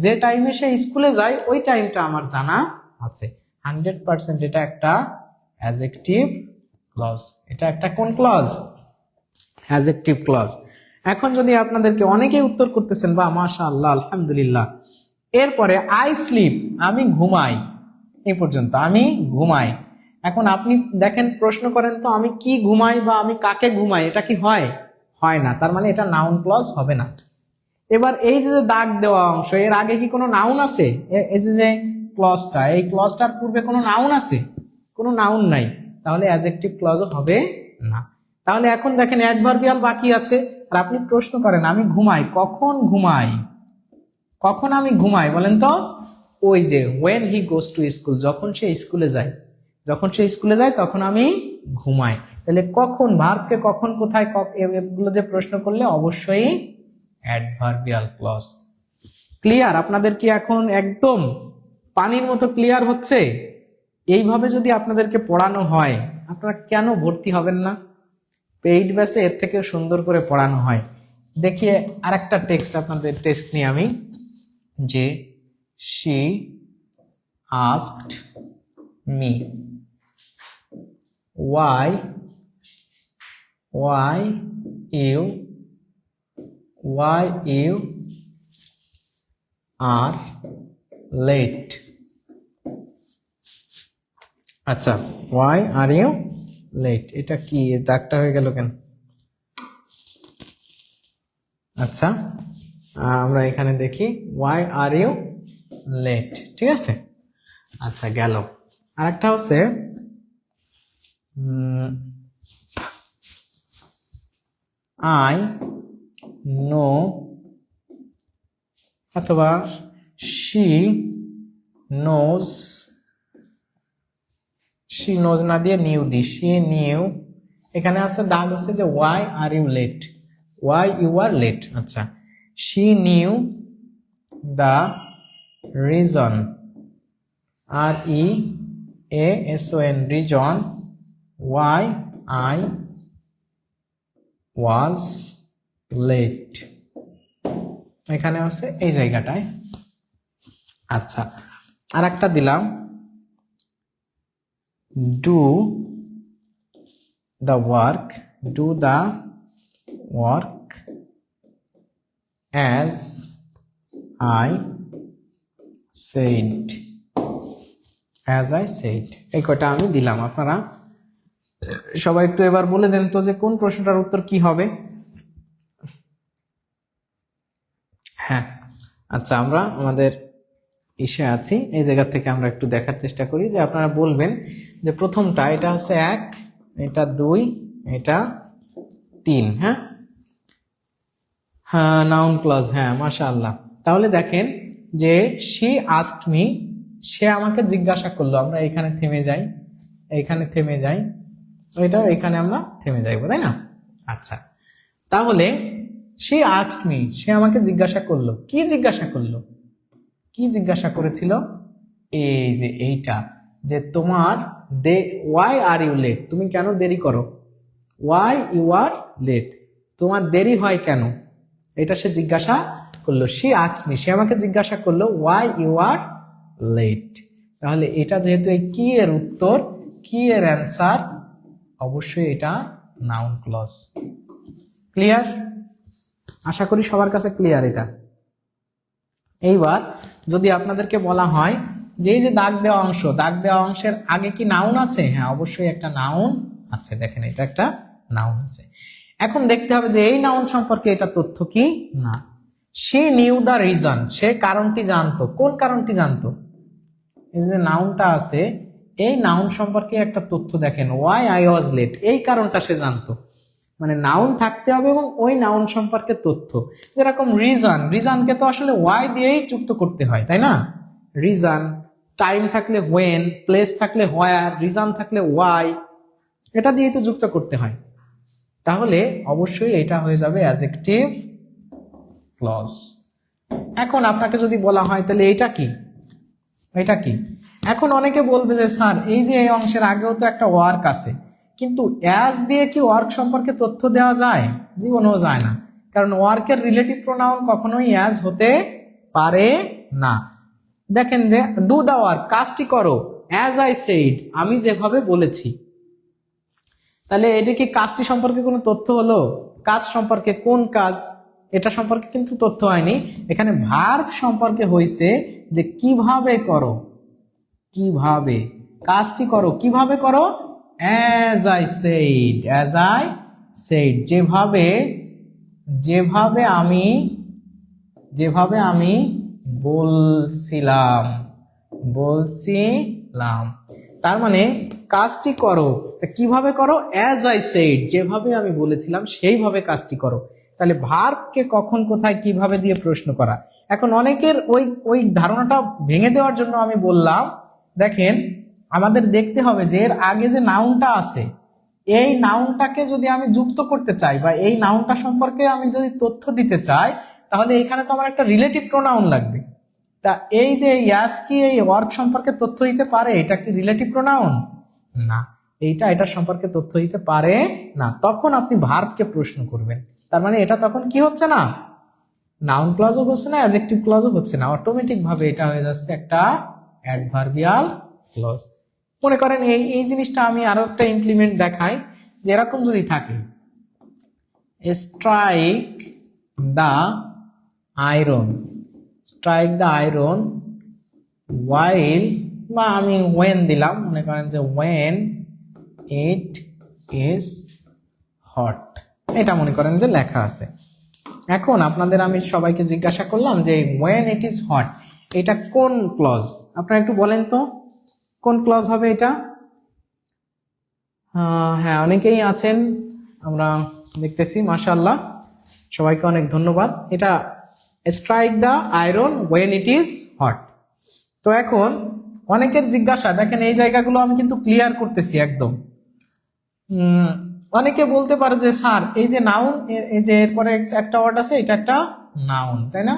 যে টাইমে সে স্কুলে যায় ওই টাইমটা আমার জানা আছে 100%। এটা একটা অ্যাডজেক্টিভ ক্লজ। এটা একটা কোন ক্লজ? Adjective clause. এখন যদি আপনাদেরকে অনেকেই উত্তর করতেছেন, বা মাশাআল্লাহ আলহামদুলিল্লাহ। এরপরে আই স্লিপ, আমি ঘুমাই, এই পর্যন্ত আমি ঘুমাই। এখন আপনি দেখেন, প্রশ্ন করেন তো আমি কি ঘুমাই বা আমি কাকে ঘুমাই, এটা কি হয়? হয় না। তার মানে এটা নাউন ক্লজ হবে না। এবার এই যে দাগ দেওয়া অংশ, এর আগে কি কোনো নাউন আছে? এই যে ক্লজটা, এই ক্লজটার পূর্বে কোনো নাউন আছে? কোনো নাউন নাই, তাহলে অ্যাডজেক্টিভ ক্লজও হবে না। তাহলে এখন দেখেন অ্যাডভার্বিয়াল বাকি আছে। আর আপনি প্রশ্ন করেন আমি ঘুমাই, কখন ঘুমাই? কখন আমি ঘুমাই বলেন তো? ওই যে when he goes to school, যখন সে স্কুলে যায়, যখন সে স্কুলে যায় তখন আমি ঘুমাই। তাহলে কখন, ভার্বকে কখন কোথায়, এগুলো যে প্রশ্ন করলে অবশ্যই অ্যাডভার্বিয়াল ক্লজ। ক্লিয়ার? আপনাদের কি এখন একদম পানির মতো ক্লিয়ার হচ্ছে? এইভাবে যদি আপনাদেরকে পড়ানো হয় আপনারা কেন ভর্তি হবেন না? পেইড ব্যাচে এর থেকে সুন্দর করে পড়ানো হয়। দেখিয়ে আরেকটা টেক্সট, আপনাদের টেক্সট নিয়ে আমি, যে she asked me why you are late। আচ্ছা, why are you late, এটা কি দাগটা হয়ে গেল কেন? আচ্ছা, আমরা এখানে দেখি why are you late, ঠিক আছে। আচ্ছা গেল। আরেকটা হচ্ছে I know, অথবা she knows না দিয়ে knew দি, she knew, এখানে আছে দাগ হচ্ছে যে why are you late, why you are late। আচ্ছা, she knew the reason, reason, reason why I was late, এখানে আছে এই জায়গাটায়। আচ্ছা, আর একটা দিলাম do the work as I said, এই কটা আমি দিলাম। আপনারা সবাই একটু এবার বলে দেন তো যে কোন প্রশ্নটার উত্তর কি হবে। হ্যাঁ, আচ্ছা, আমরা আমাদের ইসে আছি, এই জায়গা থেকে আমরা একটু দেখার চেষ্টা করি যে আপনারা বলবেন যে প্রথমটা, এটা হচ্ছে 1, এটা 2, এটা 3। হ্যাঁ হ্যাঁ, নাউন ক্লজ, হ্যাঁ মাশাআল্লাহ। তাহলে দেখেন যে she asked me, সে আমাকে জিজ্ঞাসা করলো। আমরা এখানে থেমে যাই, এটাও এখানে আমরা থেমে যাইবো, তাই না? আচ্ছা, তাহলে she asked me, সে আমাকে জিজ্ঞাসা করলো। কি জিজ্ঞাসা করেছিল? এই যে এইটা, যে তোমার why are you late, তুমি কেন দেরি করো, why you are late, তোমার দেরি হয় কেন, এটা সে জিজ্ঞাসা করলো। she asked me, সে আমাকে জিজ্ঞাসা করলো why you are late। তাহলে এটা যেহেতু এই কি এর উত্তর, কি এর অ্যান্সার, অবশ্যই এটা নাউন ক্লজ। ক্লিয়ার? আশা করি সবার কাছে ক্লিয়ার এটা। এইবার যদি আপনাদেরকে বলা হয় যে এই যে দাগ দেওয়া অংশের আগে কি নাউন আছে? হ্যাঁ, অবশ্যই একটা নাউন আছে। দেখেন, এটা একটা নাউন আছে। এখন দেখতে হবে যে এই নাউন সম্পর্কে এটা তথ্য কি না। she knew the reason, সে কারণটি জানতো। কোন কারণটি জানতো? এই যে নাউনটা আছে, এই নাউন সম্পর্কে একটা তথ্য দেখেন, why I was late, এই কারণটা সে জানতো। মানে নাউন থাকতে হবে এবং ওই নাউন সম্পর্কে তথ্য। যেরকম রিজনকে তো আসলে ওয়াই দিয়েই যুক্ত করতে হয়, তাই না? রিজন, টাইম থাকলে হোয়েন, প্লেস থাকলে হোয়ার, রিজন থাকলে ওয়াই, এটা দিয়েই তো যুক্ত করতে হয়। তাহলে অবশ্যই এটা হয়ে যাবে অ্যাডজেক্টিভ ক্লজ। এখন আপনাকে যদি বলা হয় তাহলে এটা কি, এখন অনেকে বলবে যে স্যার এই যে এই অংশের আগেও তো একটা ওয়ার্ক আছে, কিন্তু অ্যাজ দিয়ে কি ওয়ার্ক সম্পর্কে তথ্য দেওয়া যায়? জীবনেও যায় না, কারণ ওয়ার্কের রিলেটিভ প্রোনাউন কখনোই অ্যাজ হতে পারে না। দেখেন যে ডু দা ওয়ার্ক, কাজটি করো, অ্যাজ আই সেইড, আমি যেভাবে বলেছি। তাহলে এটা কি কাজটি সম্পর্কে কোনো তথ্য হলো? কাজ সম্পর্কে, কোন কাজ, এটা সম্পর্কে কিন্তু তথ্য হয়নি। এখানে ভার্ব সম্পর্কে হয়েছে যে কিভাবে করো, কাজটি করো, কিভাবে করো, as I said, যেভাবে আমি বলছিলাম। তার মানে কাজটি করো, কিভাবে করো, as I said, যেভাবে আমি বলেছিলাম সেইভাবে কাজটি করো। তাহলে ভার্বকে কখন, কোথায়, কিভাবে দিয়ে প্রশ্ন করা। এখন অনেকের ওই ধারণাটা ভেঙে দেওয়ার জন্য আমি বললাম, দেখেন আমাদের দেখতে হবে যে এর আগে যে নাউনটা আছে, এই নাউনটাকে যদি আমি যুক্ত করতে চাই বা এই নাউনটা সম্পর্কে আমি যদি তথ্য দিতে চাই, তাহলে এখানে তো আমার একটা রিলেটিভ প্রোনাউন লাগবে। তা এই যে ইয়াস কি এই ওয়ার্ক সম্পর্কে তথ্য দিতে পারে? এটা কি রিলেটিভ প্রোনাউন? না, এটা সম্পর্কে তথ্য দিতে পারে না। তখন আপনি ভার্বকে প্রশ্ন করবেন। তার মানে এটা তখন কি হচ্ছে না, নাউন ক্লজও হচ্ছে না, অ্যাডজেক্টিভ ক্লজও হচ্ছে না, অটোমেটিক ভাবে এটা হয়ে যাচ্ছে একটা অ্যাডভার্বিয়াল ক্লজ। মনে করেন এই জিনিসটা আমি আরো একটা ইমপ্লিমেন্ট দেখাই, যে এরকম যদি থাকে, strike the iron, strike the iron while, বা আমি ওয়েন দিলাম, মনে করেন যে ওয়েন ইট ইজ হট, এটা মনে করেন যে লেখা আছে। এখন আপনাদের আমি সবাইকে জিজ্ঞাসা করলাম যে ওয়েন ইট ইজ হট এটা কোন ক্লজ? আপনারা একটু বলেন তো কোন ক্লজ হবে এটা? হ্যাঁ, অনেকেই আছেন, আমরা দেখতেছি, মাশাআল্লাহ, সবাইকে অনেক ধন্যবাদ। এটা strike the iron when it is hot. তো এখন অনেকের জিজ্ঞাসা, দেখেন এই জায়গাগুলো আমি কিন্তু ক্লিয়ার করতেছি একদম। অনেকে বলতে পারে যে স্যার এই যে নাউন, এই যে এরপরে একটা ওয়ার্ড আছে, এটা একটা নাউন, তাই না?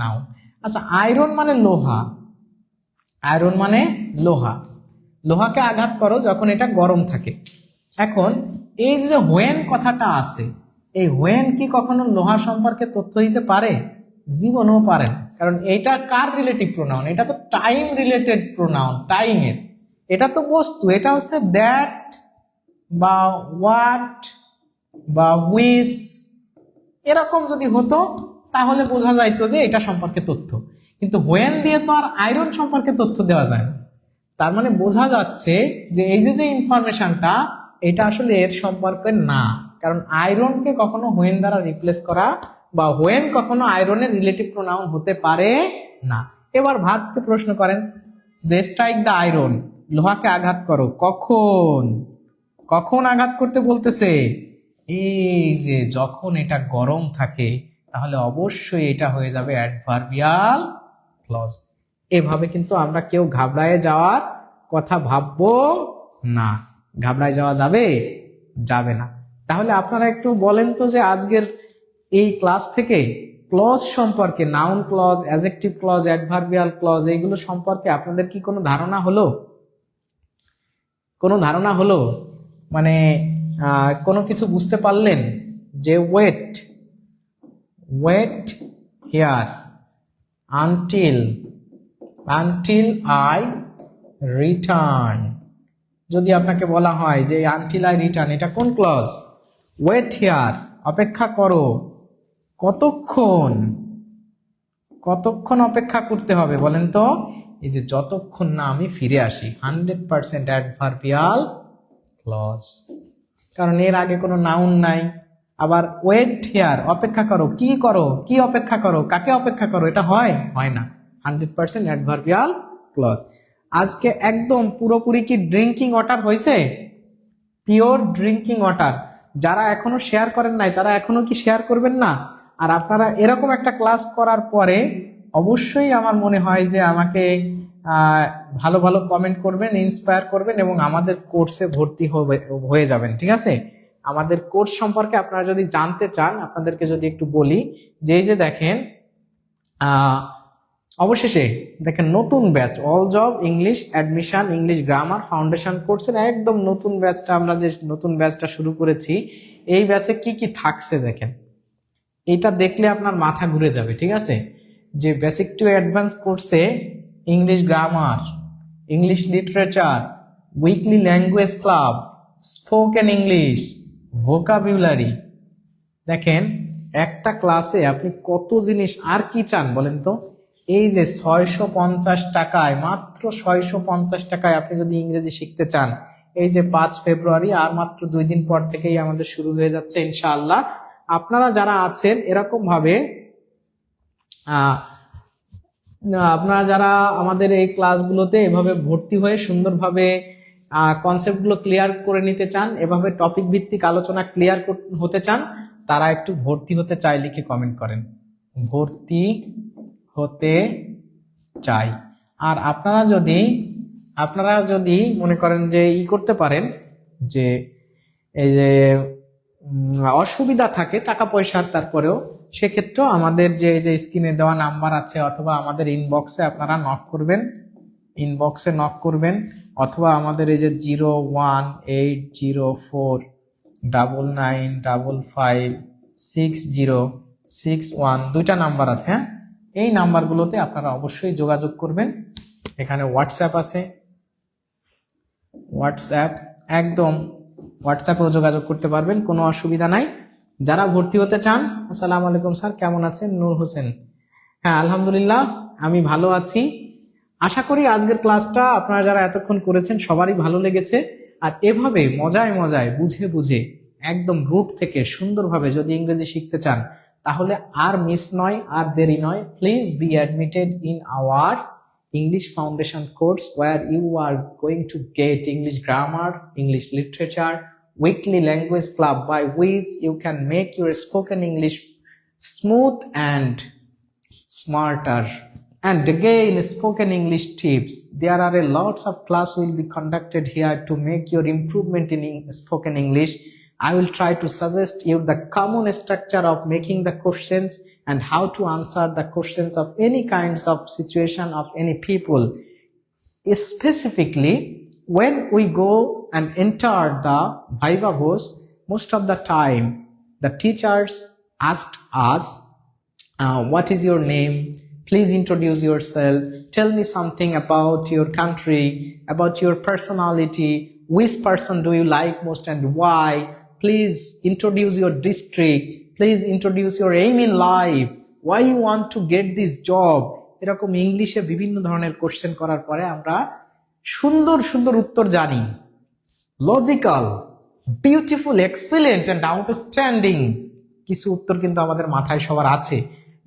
নাউন। আচ্ছা, আয়রন মানে লোহা, আয়রন মানে লোহা, লোহাকে আঘাত করো যখন এটা গরম থাকে। এখন এই যে হোয়েন কথাটা আছে, এই হোয়েন কি কখনো লোহা সম্পর্কে তথ্য দিতে পারে? জীবনও পারে না, কারণ এটা কার রিলেটিভ প্রোনাউন? এটা তো টাইম রিলেটেড প্রোনাউন, টাইমের। এটা তো বস্তু, এটা হচ্ছে দ্যাট বা হোয়াট বা হুইচ, এরকম যদি হতো তাহলে বোঝা যাইতো যে এটা সম্পর্কে তথ্য। কিন্তু হোয়েন দিয়ে তো আর আয়রন সম্পর্কে তথ্য দেওয়া যায় না। তার মানে বোঝা যাচ্ছে যে এই যে ইনফরমেশনটা, এটা আসলে এর সম্পর্কে না, কারণ আয়রনকে কখনো হোয়েন দ্বারা রিপ্লেস করা বা হোয়েন কখনো আয়রনের রিলেটিভ প্রোনাউন হতে পারে না। এবার ভার্বকে প্রশ্ন করেন যে স্ট্রাইক দ্য আয়রন, লোহাকে আঘাত করো, কখন? কখন আঘাত করতে বলতেছে? এই যে যখন এটা গরম থাকে, তাহলে অবশ্যই এটা হয়ে যাবে অ্যাডভার্বিয়াল ক্লজ। এভাবে কিন্তু আমরা কেউ ঘাবড়ায় যাওয়ার কথা ভাববো না। ঘাবড়ায় যাওয়া যাবে? যাবে না। তাহলে আপনারা একটু বলেন তো যে আজকের এই ক্লাস থেকে ক্লজ সম্পর্কে, noun clause, adjective clause, adverbial clause, এইগুলো সম্পর্কে আপনাদের কি কোনো ধারণা হলো? কোনো ধারণা হলো? মানে কোনো কিছু বুঝতে পারলেন? যে wait, wait here until, until I return. যদি আপনাকে বলা হয় যে আনটিল আই রিটার্ন, এটা কোন ক্লজ? ওয়েট হিয়ার, অপেক্ষা করো, কতক্ষণ? কতক্ষণ অপেক্ষা করতে হবে বলেন তো? এই যে যতক্ষণ না আমি ফিরে আসি, 100% অ্যাডভার্বিয়াল ক্লজ, কারণ এর আগে কোনো নাউন নাই। আবার ওয়েট হিয়ার, অপেক্ষা করো, কি করো, কি অপেক্ষা করো, কাকে অপেক্ষা করো, এটা হয়? হয় না। 100% অ্যাডভার্বিয়াল ক্লজ। আজকে একদম পুরোপুরি কি ড্রিঙ্কিং ওয়াটার হয়েছে? Pure drinking water. যারা এখনো শেয়ার করেন নাই, তারা এখনো কি শেয়ার করবেন না? আর আপনারা এরকম একটা ক্লাস করার পরে অবশ্যই আমার মনে হয় যে আমাকে ভালো ভালো কমেন্ট করবেন, ইন্সপায়ার করবেন এবং আমাদের কোর্সে ভর্তি হয়ে যাবেন। ঠিক আছে? আমাদের কোর্স সম্পর্কে আপনারা যদি জানতে চান, আপনাদেরকে যদি একটু বলি যে এই যে দেখেন, অবশেষে দেখেন নতুন batch, all job English admission English grammar foundation কোর্সের একদম নতুন ব্যাচটা, আমরা যে নতুন ব্যাচটা শুরু করেছি, এই ব্যাচে কি কি থাকছে দেখেন। এটা দেখলে আপনার মাথা ঘুরে যাবে। ঠিক আছে? যে বেসিক টু অ্যাডভান্স কোর্সে English grammar, English literature, weekly language club, spoken English, vocabulary. দেখেন একটা ক্লাসে আপনি কত জিনিস, আর কি চান বলেন তো? এই যে 650 টাকায়, মাত্র 650 টাকায় আপনি যদি ইংরেজি শিখতে চান, এই যে 5 ফেব্রুয়ারি আর মাত্র 2 দিন পর থেকেই আমাদের শুরু হয়ে যাচ্ছে ইনশাআল্লাহ। আপনারা যারা আছেন এরকম ভাবে, আপনারা যারা আমাদের এই ক্লাসগুলোতে এভাবে ভর্তি হয়ে সুন্দরভাবে কনসেপ্টগুলো ক্লিয়ার করে নিতে চান, এভাবে টপিক ভিত্তিক আলোচনা ক্লিয়ার হতে চান, তারা একটু ভর্তি হতে চাই লিখে কমেন্ট করেন, ভর্তি হতে চাই। আর আপনারা যদি মনে করেন যে করতে পারেন, যে এই যে অসুবিধা থাকে টাকা পয়সার, তারপরেও সেক্ষেত্রেও আমাদের যে এই যে স্ক্রিনে দেওয়া নাম্বার আছে অথবা আমাদের ইনবক্সে আপনারা নক করবেন, ইনবক্সে নক করবেন, অথবা আমাদের এই যে 0180499556061 দুইটা নাম্বার আছে, হ্যাঁ, এই নাম্বারগুলোতে আপনারা অবশ্যই যোগাযোগ করবেন। এখানে হোয়াটসঅ্যাপ আছে, হোয়াটসঅ্যাপ একদম হোয়াটসঅ্যাপেও যোগাযোগ করতে পারবেন, কোনো অসুবিধা নাই। যারা ভর্তি হতে চান, আসসালামু আলাইকুম স্যার, কেমন আছেন? নূর হোসেন, হ্যাঁ আলহামদুলিল্লাহ আমি ভালো আছি। আশা করি আজকের ক্লাসটা আপনারা যারা এতক্ষণ করেছেন সবারই ভালো লেগেছে। আর এভাবে মজায় মজায় বুঝে বুঝে একদম রুট থেকে সুন্দরভাবে যদি ইংরেজি শিখতে চান, তাহলে আর মিস নয়, আর দেরি নয়। Please be admitted in our English foundation course where you are going to get English grammar, English literature, weekly language club by which you can make your spoken English smooth and smarter. And again, spoken English tips. There are a lots of class will be conducted here to make your improvement in spoken English. I will try to suggest you the common structure of making the questions and how to answer the questions of any kinds of situation of any people. Specifically, when we go and enter the Viva Voice, most of the time the teachers asked us, what is your name? Please introduce yourself. Tell me something about your country, about your personality. Which person do you like most and why? Please introduce your district. Please introduce your aim in life. Why you want to get this job? এরকম ইংলিশে বিভিন্ন ধরনের question করার পরে আমরা সুন্দর সুন্দর উত্তর জানি, logical, beautiful, excellent and outstanding কিছু উত্তর কিন্তু আমাদের মাথায় সবার আছে,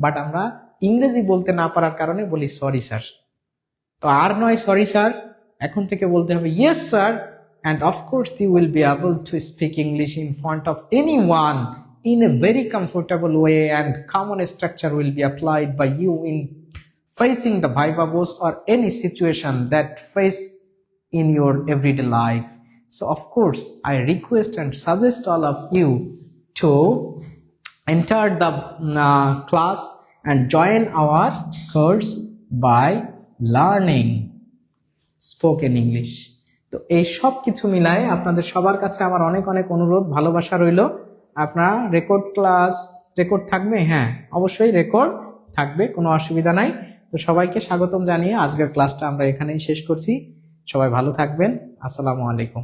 বাট আমরা ইংরেজি বলতে না পারার কারণে বলি সরি স্যার। তো আর নয় সরি স্যার, এখন থেকে বলতে হবে yes sir, and of course you will be able to speak English in front of anyone in a very comfortable way, and common structure will be applied by you in facing the Viva Voice or any situation that face in your everyday life. So of course I request and suggest all of you to enter the class and join our course by learning spoken English. তো এই সব কিছু মিলায় আপনাদের সবার কাছে আমার অনেক অনেক অনুরোধ, ভালোবাসা রইল। আপনার রেকর্ড ক্লাস রেকর্ড থাকবে, হ্যাঁ অবশ্যই রেকর্ড থাকবে, কোনো অসুবিধা নাই। তো সবাইকে স্বাগতম জানিয়ে আজকের ক্লাসটা আমরা এখানেই শেষ করছি। সবাই ভালো থাকবেন, আসসালামু আলাইকুম।